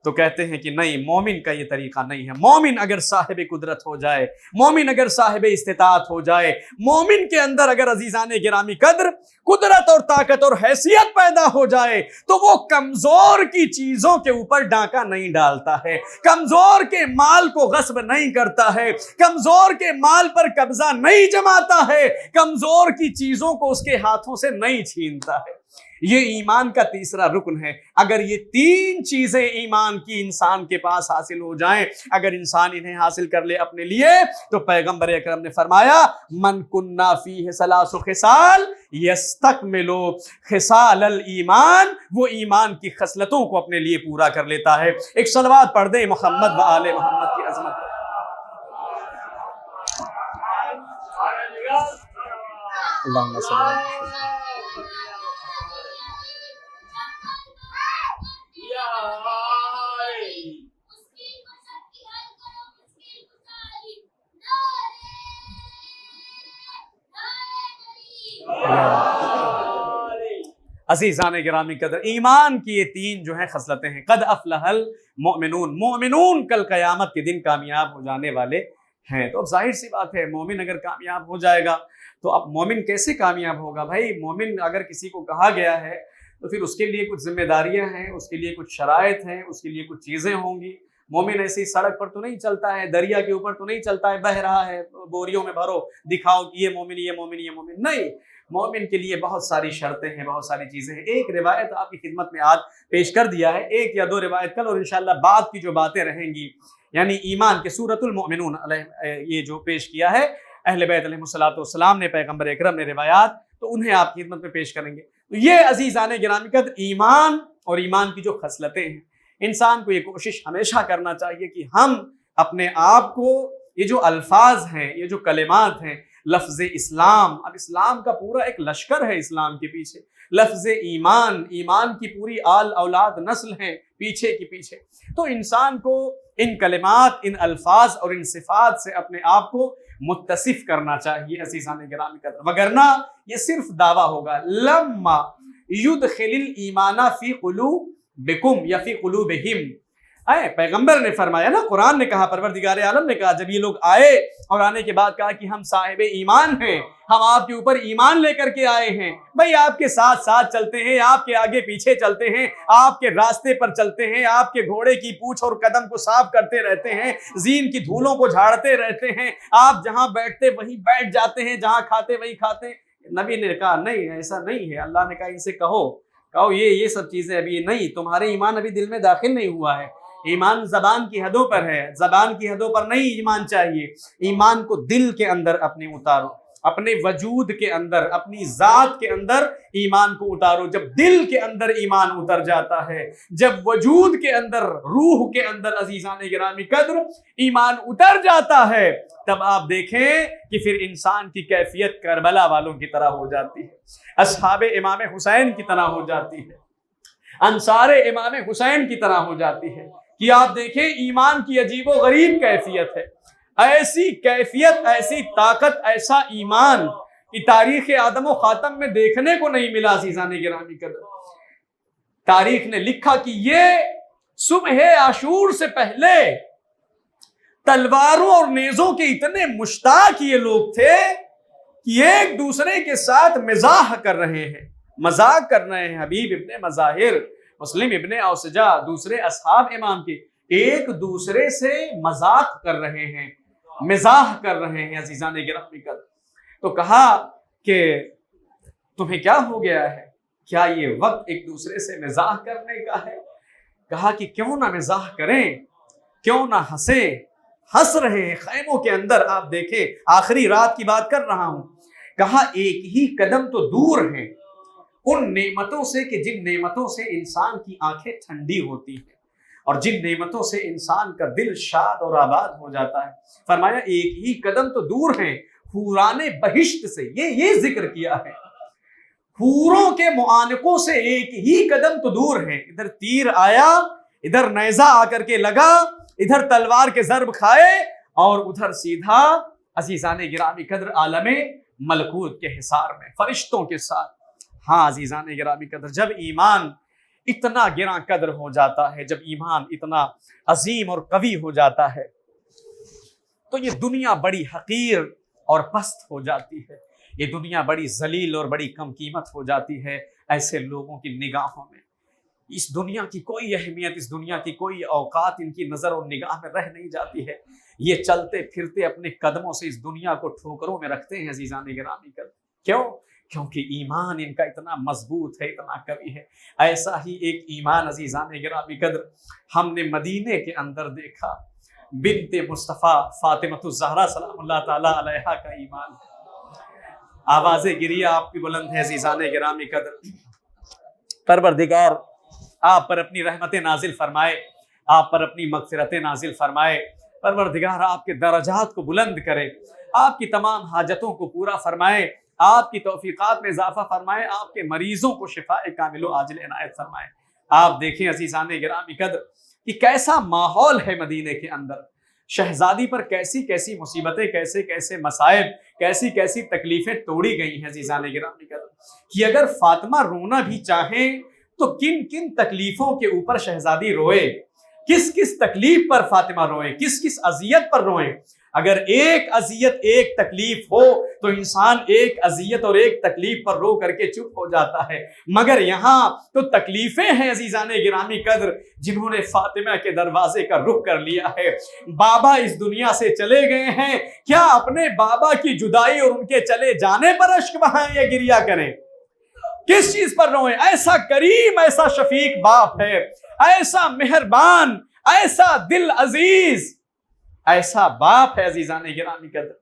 [SPEAKER 1] تو کہتے ہیں کہ نہیں، مومن کا یہ طریقہ نہیں ہے۔ مومن اگر صاحب قدرت ہو جائے، مومن اگر صاحب استطاعت ہو جائے، مومن کے اندر اگر عزیزان گرامی قدر قدرت اور طاقت اور حیثیت پیدا ہو جائے، تو وہ کمزور کی چیزوں کے اوپر ڈاکہ نہیں ڈالتا ہے، کمزور کے مال کو غصب نہیں کرتا ہے، کمزور کے مال پر قبضہ نہیں جماتا ہے، کمزور کی چیزوں کو اس کے ہاتھوں سے نہیں چھینتا ہے۔
[SPEAKER 2] یہ ایمان کا تیسرا رکن ہے۔ اگر یہ تین چیزیں ایمان کی انسان کے پاس حاصل ہو جائیں، اگر انسان انہیں حاصل کر لے اپنے لیے، تو پیغمبر اکرم نے فرمایا من کنا فیہ ثلاث خصال یستکمل خصال الایمان، وہ ایمان کی خصلتوں کو اپنے لیے پورا کر لیتا ہے۔ ایک صلوات پڑھ دیں محمد و آل محمد کی عظمت پر۔ اللہم صلی اللہ علیہ وسلم۔ عزیزان گرامی قدر، ایمان کی یہ تین جو ہیں خصلتیں ہیں، قد افلح المؤمنون، مومنون کل قیامت کے دن کامیاب ہو جانے والے ہیں۔ تو اب ظاہر سی بات ہے، مومن اگر کامیاب ہو جائے گا تو اب مومن کیسے کامیاب ہوگا؟ بھائی مومن اگر کسی کو کہا گیا ہے تو پھر اس کے لیے کچھ ذمہ داریاں ہیں، اس کے لیے کچھ شرائط ہیں، اس کے لیے کچھ چیزیں ہوں گی۔ مومن ایسی سڑک پر تو نہیں چلتا ہے، دریا کے اوپر تو نہیں چلتا ہے، بہہ رہا ہے بوریوں میں بھرو دکھاؤ کہ یہ مومن یہ مومن یہ مومن، نہیں۔ مومن کے لیے بہت ساری شرطیں ہیں، بہت ساری چیزیں ہیں۔ ایک روایت آپ کی خدمت میں آج پیش کر دیا ہے، ایک یا دو روایت کل، اور انشاءاللہ بعد کی جو باتیں رہیں گی، یعنی ایمان کے سورۃ المؤمنون یہ جو پیش کیا ہے اہل بیت علیہ الصلوۃ والسلام نے، پیغمبر اکرم نے روایات، تو انہیں آپ کی خدمت میں پیش کریں گے۔ تو یہ عزیزان گرامی قدر ایمان اور ایمان کی جو خصلتیں ہیں، انسان کو یہ کوشش ہمیشہ کرنا چاہیے کہ ہم اپنے آپ کو، یہ جو الفاظ ہیں، یہ جو کلمات ہیں، لفظ اسلام، اب اسلام کا پورا ایک لشکر ہے اسلام کے پیچھے، لفظ ایمان، ایمان کی پوری آل اولاد نسل ہیں پیچھے کی پیچھے، تو انسان کو ان کلمات، ان الفاظ اور ان صفات سے اپنے آپ کو متصف کرنا چاہیے عزیزان گرامی قدر، وگرنہ یہ صرف دعویٰ ہوگا۔ لما یدخل الایمان فی قلوبکم یا فی قلوبہم، پیغمبر نے فرمایا نا، قرآن نے کہا، پروردگار عالم نے کہا، جب یہ لوگ آئے اور آنے کے بعد کہا کہ ہم صاحب ایمان ہیں، ہم آپ کے اوپر ایمان لے کر کے آئے ہیں، بھئی آپ کے ساتھ ساتھ چلتے ہیں، آپ کے آگے پیچھے چلتے ہیں، آپ کے راستے پر چلتے ہیں، آپ کے گھوڑے کی پونچھ اور قدم کو صاف کرتے رہتے ہیں، زین کی دھولوں کو جھاڑتے رہتے ہیں، آپ جہاں بیٹھتے وہیں بیٹھ جاتے ہیں، جہاں کھاتے وہیں کھاتے ہیں۔ نبی نے کہا نہیں، ایسا نہیں ہے۔ اللہ نے کہا ان سے کہو یہ سب چیزیں ابھی نہیں، تمہارے ایمان ابھی دل میں داخل نہیں ہوا ہے، ایمان زبان کی حدوں پر ہے، زبان کی حدوں پر نہیں ایمان چاہیے، ایمان کو دل کے اندر اپنے اتارو، اپنے وجود کے اندر، اپنی ذات کے اندر ایمان کو اتارو۔ جب دل کے اندر ایمان اتر جاتا ہے، جب وجود کے اندر، روح کے اندر عزیزان گرامی قدر ایمان اتر جاتا ہے، تب آپ دیکھیں کہ پھر انسان کی کیفیت کربلا والوں کی طرح ہو جاتی ہے، اصحاب امام حسین کی طرح ہو جاتی ہے، انصار امام حسین کی طرح ہو جاتی ہے، کہ آپ دیکھیں ایمان کی عجیب و غریب کیفیت ہے، ایسی کیفیت، ایسی طاقت، ایسا ایمان کہ تاریخ آدم و خاتم میں دیکھنے کو نہیں ملا عزیزان گرامی قدر۔ تاریخ نے لکھا کہ یہ صبح عاشور سے پہلے تلواروں اور نیزوں کے اتنے مشتاق یہ لوگ تھے کہ ایک دوسرے کے ساتھ مزاح کر رہے ہیں، مذاق کر رہے ہیں۔ حبیب ابن مظاہر، مسلم ابن اوسجا، دوسرے اصحاب امام کے ایک دوسرے سے مذاق کر رہے ہیں، مزاح کر رہے ہیں عزیزان گرامی قدر۔ تو کہا کہ تمہیں کیا ہو گیا ہے؟ کیا یہ وقت ایک دوسرے سے مزاح کرنے کا ہے؟ کہا کہ کیوں نہ مزاح کریں، کیوں نہ ہنسیں، ہنس رہے ہیں خیموں کے اندر۔ آپ دیکھیں آخری رات کی بات کر رہا ہوں، کہا ایک ہی قدم تو دور ہیں ان نعمتوں سے کہ جن نعمتوں سے انسان کی آنکھیں ٹھنڈی ہوتی ہیں اور جن نعمتوں سے انسان کا دل شاد اور آباد ہو جاتا ہے۔ فرمایا ایک ہی قدم تو دور ہیں حوران بہشت سے، یہ ذکر کیا ہے، حوروں کے معانقوں سے ایک ہی قدم تو دور ہیں۔ ادھر تیر آیا، ادھر نیزہ آ کر کے لگا، ادھر تلوار کے ضرب کھائے، اور ادھر سیدھا عزیزان گرامی قدر عالم ملکوت کے حصار میں فرشتوں کے ساتھ۔ ہاں عزیزان گرامی قدر، جب ایمان اتنا گراں قدر ہو جاتا ہے، جب ایمان اتنا عظیم اور قوی ہو جاتا ہے، تو یہ دنیا بڑی حقیر اور پست ہو جاتی ہے، یہ دنیا بڑی ذلیل اور بڑی کم قیمت ہو جاتی ہے ایسے لوگوں کی نگاہوں میں۔ اس دنیا کی کوئی اہمیت، اس دنیا کی کوئی اوقات ان کی نظر اور نگاہ میں رہ نہیں جاتی ہے۔ یہ چلتے پھرتے اپنے قدموں سے اس دنیا کو ٹھوکروں میں رکھتے ہیں عزیزان گرامی قدر۔ کیوں؟ کیونکہ ایمان ان کا اتنا مضبوط ہے، اتنا قوی ہے۔ ایسا ہی ایک ایمان عزیزان گرامی قدر ہم نے مدینے کے اندر دیکھا، بنت مصطفیٰ فاطمۃ الزہرا سلام اللہ تعالیٰ علیہا کا ایمان۔ آواز گریہ آپ کی بلند ہے عزیزان گرامی قدر۔ پروردگار آپ پر اپنی رحمت نازل فرمائے، آپ پر اپنی مغفرت نازل فرمائے، پروردگار آپ کے درجات کو بلند کرے، آپ کی تمام حاجتوں کو پورا فرمائے، آپ کی توفیقات میں اضافہ فرمائے، آپ کے مریضوں کو شفاء کامل و عاجل عنایت فرمائے۔ آپ دیکھیں عزیزان گرامی قدر کہ کیسا ماحول ہے مدینے کے اندر، شہزادی پر کیسی کیسی مصیبتیں، کیسے کیسے مصائب، کیسی کیسی تکلیفیں توڑی گئی ہیں عزیزان گرامی قدر، کہ اگر فاطمہ رونا بھی چاہیں تو کن کن تکلیفوں کے اوپر شہزادی روئے، کس کس تکلیف پر فاطمہ روئے، کس کس اذیت پر روئیں۔ اگر ایک اذیت ایک تکلیف ہو تو انسان ایک اذیت اور ایک تکلیف پر رو کر کے چپ ہو جاتا ہے، مگر یہاں تو تکلیفیں ہیں عزیزان گرامی قدر جنہوں نے فاطمہ کے دروازے کا رخ کر لیا ہے۔ بابا اس دنیا سے چلے گئے ہیں، کیا اپنے بابا کی جدائی اور ان کے چلے جانے پر اشک بہائیں یا گریہ کریں؟ کس چیز پر روئیں؟ ایسا کریم، ایسا شفیق باپ ہے، ایسا مہربان، ایسا دل عزیز، ایسا باپ ہے عزیزان گرامی قدر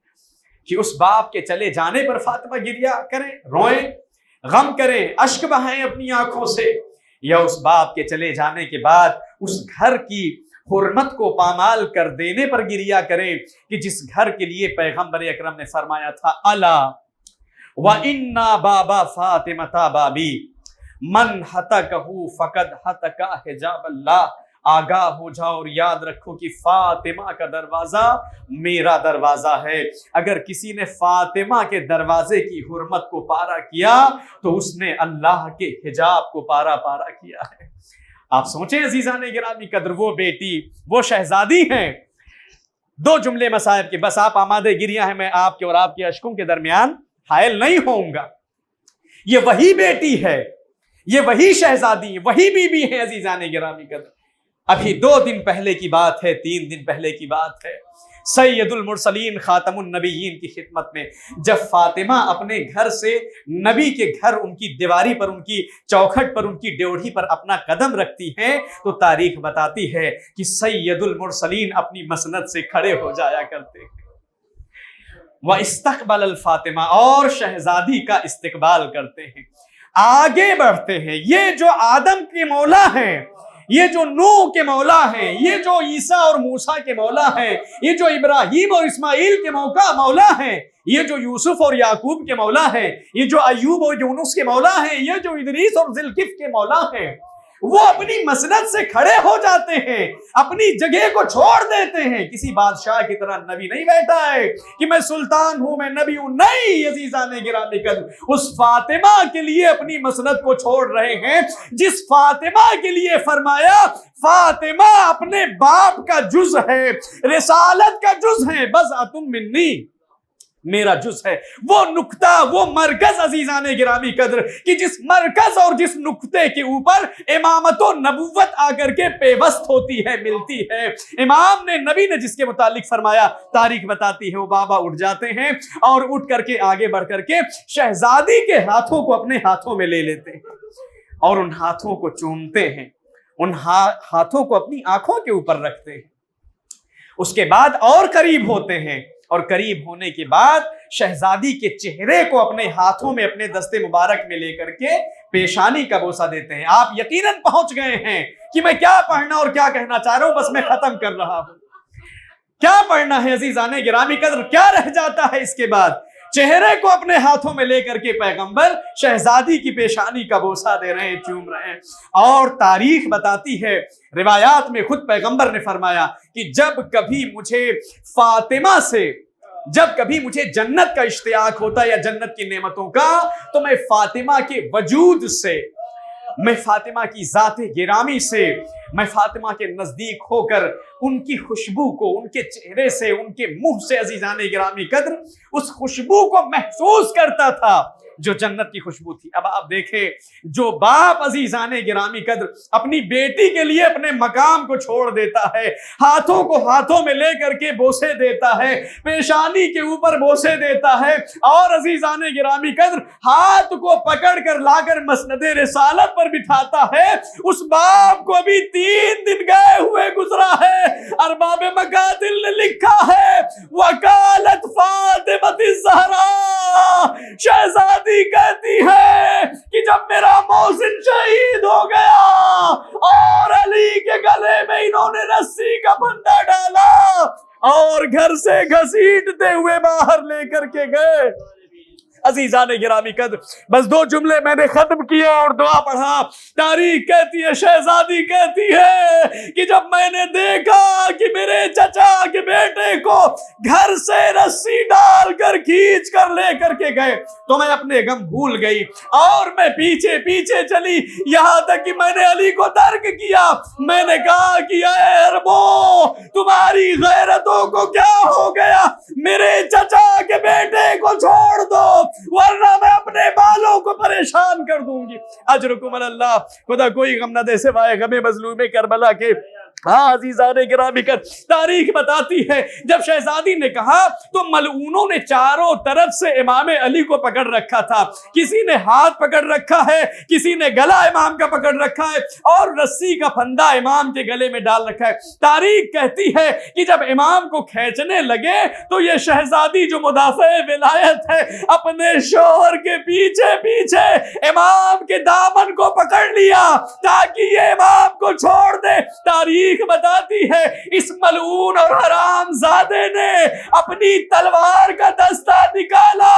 [SPEAKER 2] کہ اس باپ کے چلے جانے پر فاطمہ گریہ کریں، روئیں، غم کریں، اشک بہائیں اپنی آنکھوں سے، یا اس باپ کے چلے جانے کے بعد اس گھر کی حرمت کو پامال کر دینے پر گریہ کریں کہ جس گھر کے لیے پیغمبر اکرم نے فرمایا تھا الا وَإِنَّا بَابَ فَاطِمَةَ بَابِي مَنْ ہَتَكَهُ فَقَدْ ہَتَكَ حِجَابَ اللَّهِ۔ آگاہ ہو جاؤ اور یاد رکھو کہ فاطمہ کا دروازہ میرا دروازہ ہے۔ اگر کسی نے فاطمہ کے دروازے کی حرمت کو پارا کیا تو اس نے اللہ کے حجاب کو پارا کیا ہے۔ آپ سوچیں عزیزان گرامی قدر، وہ بیٹی، وہ شہزادی ہیں۔ دو جملے مصائب کے، بس آپ آمادہ گریہ ہیں، میں آپ کے اور آپ کے اشکوں کے درمیان حائل نہیں ہوں گا۔ یہ وہی بیٹی ہے، یہ وہی شہزادی ہے، وہی بی بی ہے عزیزان گرامی قدر۔ ابھی 2 دن پہلے کی بات ہے، 3 دن پہلے کی بات ہے، سید المرسلین خاتم النبیین کی خدمت میں جب فاطمہ اپنے گھر سے نبی کے گھر، ان کی دیواری پر، ان کی چوکھٹ پر، ان کی ڈیوڑھی پر اپنا قدم رکھتی ہیں تو تاریخ بتاتی ہے کہ سید المرسلین اپنی مسند سے کھڑے ہو جایا کرتے ہیں، وَإِسْتَقْبَلَ الْفَاطِمَةَ، اور شہزادی کا استقبال کرتے ہیں، آگے بڑھتے ہیں۔ یہ جو آدم کے مولا ہیں، یہ جو نوح کے مولا ہیں، یہ جو عیسیٰ اور موسیٰ کے مولا ہیں، یہ جو ابراہیم اور اسماعیل کے مولا ہیں، یہ جو یوسف اور یعقوب کے مولا ہیں، یہ جو ایوب اور یونس کے مولا ہیں، یہ جو ادریس اور ذوالکفل کے مولا ہیں، وہ اپنی مسند سے کھڑے ہو جاتے ہیں، اپنی جگہ کو چھوڑ دیتے ہیں۔ کسی بادشاہ کی طرح نبی نہیں بیٹھا ہے کہ میں سلطان ہوں، میں نبی ہوں، نہیں عزیزان گرامی قدر، اس فاطمہ کے لیے اپنی مسند کو چھوڑ رہے ہیں جس فاطمہ کے لیے فرمایا فاطمہ اپنے باپ کا جز ہے، رسالت کا جز ہے، بضعۃ منی، میرا جز ہے۔ وہ نقطہ، وہ مرکز عزیزان گرامی قدر کہ جس مرکز اور جس نقطے کے اوپر امامت و نبوت آ کر کے پیوست ہوتی ہے، ملتی ہے۔ امام نے، نبی نے جس کے متعلق فرمایا، تاریخ بتاتی ہے، وہ بابا اٹھ جاتے ہیں اور اٹھ کر کے آگے بڑھ کر کے شہزادی کے ہاتھوں کو اپنے ہاتھوں میں لے لیتے ہیں اور ان ہاتھوں کو چومتے ہیں، ان ہاتھوں کو اپنی آنکھوں کے اوپر رکھتے ہیں۔ اس کے بعد اور قریب ہوتے ہیں، اور قریب ہونے کے بعد شہزادی کے چہرے کو اپنے ہاتھوں میں، اپنے دستے مبارک میں لے کر کے پیشانی کا بوسہ دیتے ہیں۔ آپ یقیناً پہنچ گئے ہیں کہ میں کیا پڑھنا اور کیا کہنا چاہ رہا ہوں، بس میں ختم کر رہا ہوں۔ کیا پڑھنا ہے عزیزان گرامی قدر، کیا رہ جاتا ہے اس کے بعد؟ چہرے کو اپنے ہاتھوں میں لے کر کے پیغمبر شہزادی کی پیشانی کا بوسہ دے رہے ہیں، چوم رہے ہیں۔ اور تاریخ بتاتی ہے، روایات میں خود پیغمبر نے فرمایا کہ جب کبھی مجھے فاطمہ سے، جب کبھی مجھے جنت کا اشتیاق ہوتا ہے یا جنت کی نعمتوں کا، تو میں فاطمہ کے وجود سے، میں فاطمہ کی ذات گرامی سے، میں فاطمہ کے نزدیک ہو کر ان کی خوشبو کو، ان کے چہرے سے، ان کے منہ سے عزیزان گرامی قدر اس خوشبو کو محسوس کرتا تھا جو جنت کی خوشبو تھی۔ اب آپ دیکھیں جو باپ عزیزان گرامی قدر اپنی بیٹی کے لیے اپنے مقام کو چھوڑ دیتا ہے، ہاتھوں کو ہاتھوں میں لے کر کے بوسے دیتا ہے، پیشانی کے اوپر بوسے دیتا ہے، اور عزیزان گرامی قدر ہاتھ کو پکڑ کر لا کر مسند رسالت پر بٹھاتا ہے، اس باپ کو ابھی 3 دن گئے ہوئے گزرا ہے۔ ارباب مقاتل نے لکھا ہے وکالت فاطمہ الزہرا، شہزادی کہتی ہے کہ جب میرا محسن شہید ہو گیا اور علی کے گلے میں انہوں نے رسی کا پھندا ڈالا اور گھر سے گھسیٹتے ہوئے باہر لے کر کے گئے۔ عزیزان گرامی قدر بس 2 جملے میں نے ختم کیا اور دعا پڑھا۔ تاریخ کہتی ہے، شہزادی کہتی ہے کہ جب میں نے دیکھا کہ میرے چچا کے بیٹے کو گھر سے رسی ڈال کر کھینچ کر لے کر کے گئے تو میں اپنے غم بھول گئی اور میں پیچھے پیچھے چلی، یہاں تک کہ میں نے علی کو ترک کیا۔ میں نے کہا کہ اے عربو، تمہاری غیرتوں کو کیا ہو گیا؟ میرے چچا کے بیٹے کو چھوڑ دو ورنہ میں اپنے بالوں کو پریشان کر دوں گی۔ اجرکم اللہ، خدا کوئی غم نہ دے سوائے غم مظلوم کربلا کے۔ ہاں عزیزان گرامی قدر تاریخ بتاتی ہے جب شہزادی نے کہا تو ملعونوں نے چاروں طرف سے امام علی کو پکڑ رکھا تھا، کسی نے ہاتھ پکڑ رکھا ہے، کسی نے گلا امام کا پکڑ رکھا ہے اور رسی کا پھندا امام کے گلے میں ڈال رکھا ہے۔ تاریخ کہتی ہے کہ جب امام کو کھینچنے لگے تو یہ شہزادی جو مدافع ولایت ہے اپنے شوہر کے پیچھے پیچھے امام کے دامن کو پکڑ لیا تاکہ یہ امام کو چھوڑ دے۔ تاریخ بتاتی ہے اس ملعون اور حرام زادے نے اپنی تلوار کا دستہ نکالا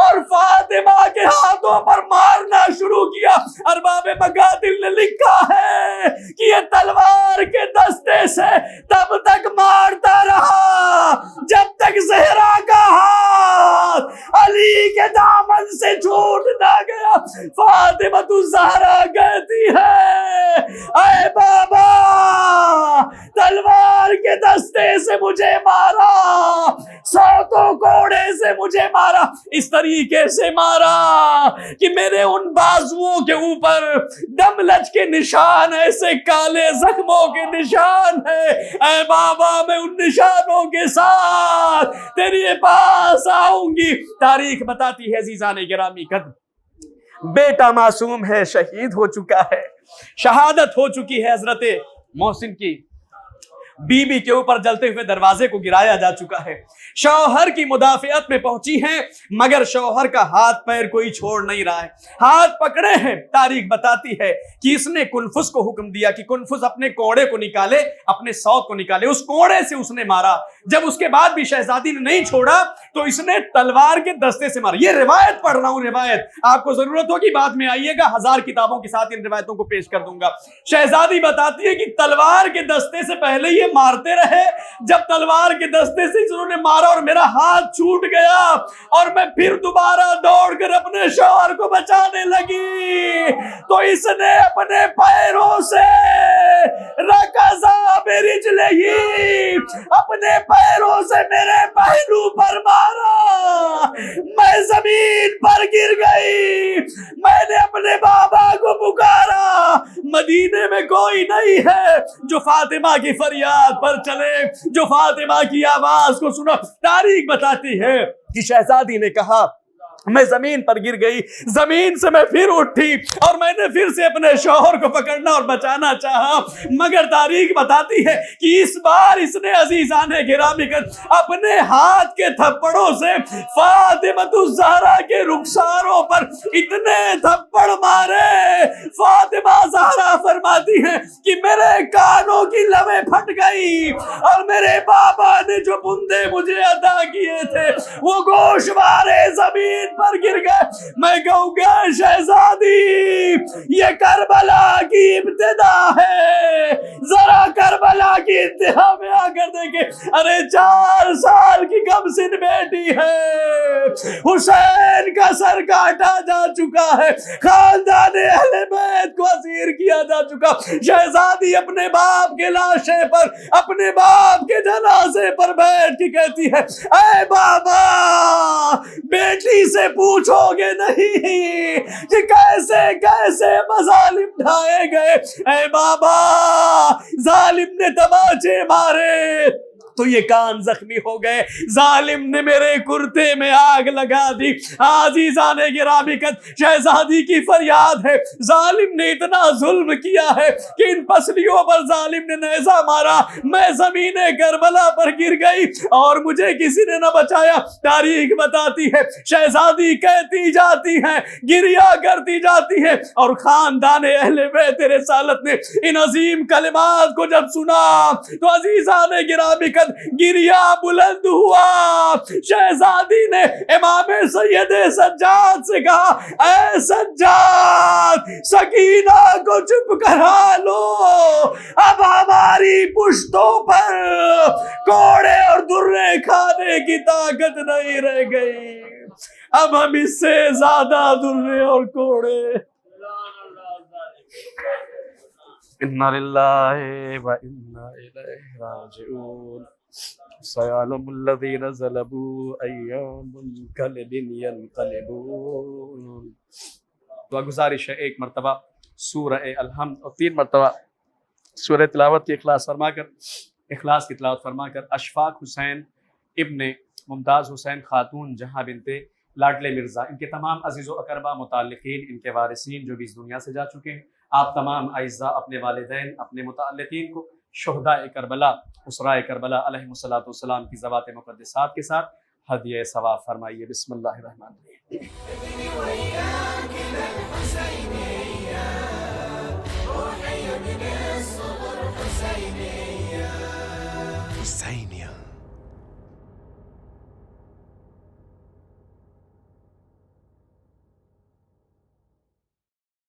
[SPEAKER 2] اور فاطمہ کے ہاتھوں پر مارنا شروع کیا۔ ارباب مقاتل نے لکھا ہے کہ یہ تلوار کے دستے سے تب تک مارتا رہا جب تک زہرا کا ہاتھ علی کے دامن سے چھوٹ نہ گیا۔ فاطمہ الزہرا کہتی ہے اے بابا، تلوار کے دستے سے مجھے مارا، سوتوں کوڑے سے مجھے مارا، اس طریقے سے مارا کہ میرے ان بازوؤں کے اوپر دملج کے نشان، ایسے کالے زخموں کے نشان ہے۔ اے بابا، میں ان نشانوں کے ساتھ تیرے پاس آؤں گی۔ تاریخ بتاتی ہے عزیزان گرامی قدر بیٹا معصوم ہے، شہید ہو چکا ہے، شہادت ہو چکی ہے، حضرت محسن کی بی بی کے اوپر جلتے ہوئے دروازے کو گرایا جا چکا ہے، شوہر کی مدافعت میں پہنچی ہیں مگر شوہر کا ہاتھ پیر کوئی چھوڑ نہیں رہا ہے، ہاتھ پکڑے ہیں۔ تاریخ بتاتی ہے کہ اس نے کنفس کو حکم دیا کہ کنفس اپنے کوڑے کو نکالے، اپنے سوت کو نکالے، اس کوڑے سے اس نے مارا۔ جب اس کے بعد بھی شہزادی نے نہیں چھوڑا تو اس نے تلوار کے دستے سے مارا۔ یہ روایت پڑھ رہا ہوں، روایت آپ کو ضرورت ہوگی بعد میں آئیے گا، 1000 کتابوں کے ساتھ ان روایتوں کو پیش کر دوں گا۔ شہزادی بتاتی ہے کہ تلوار کے دستے سے پہلے یہ مارتے رہے، جب تلوار کے دستے سے انہوں نے مارا اور میرا ہاتھ چھوٹ گیا اور میں پھر دوبارہ دوڑ کر اپنے شوہر کو بچانے لگی تو اس نے اپنے پیروں سے رکضا برجلہ، اپنے پیروں سے میرے پہلو پر مارا، میں زمین پر گر گئی۔ میں نے اپنے بابا کو پکارا، مدینے میں کوئی نہیں ہے جو فاطمہ کی فریاد پر چلے، جو فاطمہ کی آواز کو سنا۔ تاریخ بتاتی ہے کہ شہزادی نے کہا میں زمین پر گر گئی، زمین سے میں پھر اٹھی اور میں نے پھر سے اپنے شوہر کو پکڑنا اور بچانا چاہا، مگر تاریخ بتاتی ہے کہ اس بار اس نے عزیزان گرامی اپنے ہاتھ کے تھپڑوں سے فاطمہ الزہرا کے رخساروں پر اتنے تھپڑ مارے، فاطمہ زہرا فرماتی ہے کہ میرے کانوں کی لویں پھٹ گئی اور میرے بابا نے جو بندے مجھے عطا کیے تھے وہ گوشوارے زمین پر گر گئے۔ میں کہوں گا شہزادی، یہ کربلا کی ابتدا ہے، ذرا کربلا کی انتہا میں آ کر دیکھیں۔ ارے 4 سال کی کم سن بیٹی ہے، حسین کا سر کاٹا جا چکا ہے، خاندان اہل بیت کو اسیر کیا جا چکا. شہزادی اپنے باپ کے لاشے پر، اپنے باپ کے جنازے پر بیٹھ کے کہتی ہے اے بابا بیٹی سے پوچھو گے نہیں کہ کیسے کیسے مظالم ڈھائے گئے. اے بابا ظالم نے تماچے مارے تو یہ کان زخمی ہو گئے، ظالم نے میرے کرتے میں آگ لگا دی. عزیزان گرامی شہزادی کی فریاد ہے ظالم نے اتنا ظلم کیا ہے کہ ان پسلیوں پر ظالم نے نیزہ مارا، میں زمین کربلا پر گر گئی اور مجھے کسی نے نہ بچایا. تاریخ بتاتی ہے شہزادی کہتی جاتی ہے، گریا کرتی جاتی ہے، اور خاندان اہل بیت رسالت نے ان عظیم کلمات کو جب سنا تو عزیزان گرامی گریا بلند ہوا. شہزادی نے امام سید سجاد سے کہا اے سجاد سکینہ کو چپ کرا لو، اب ہماری پشتوں پر کوڑے اور درے کھانے کی طاقت نہیں رہ گئی، اب ہم اس سے زیادہ درے اور کوڑے. انا للہ و انا الیہ راجعون. سيعلم الذين ظلموا أي منقلب ينقلبون. دعا گزارش ہے ایک مرتبہ سورہ الحمد اور 3 مرتبہ سورہ تلاوت کی اخلاص کی تلاوت فرما کر اشفاق حسین ابن ممتاز حسین خاتون جہاں بنت لاڈلے مرزا، ان کے تمام عزیز و اقربا، متعلقین، ان کے وارثین جو بھی اس دنیا سے جا چکے ہیں، آپ تمام اعزاء اپنے والدین، اپنے متعلقین کو شہداء کربلا، اسراء کربلا علیہم الصلوۃ والسلام کی ذوات مقدسات کے ساتھ ہدیہ ثواب فرمائیے. بسم اللہ الرحمن الرحیم.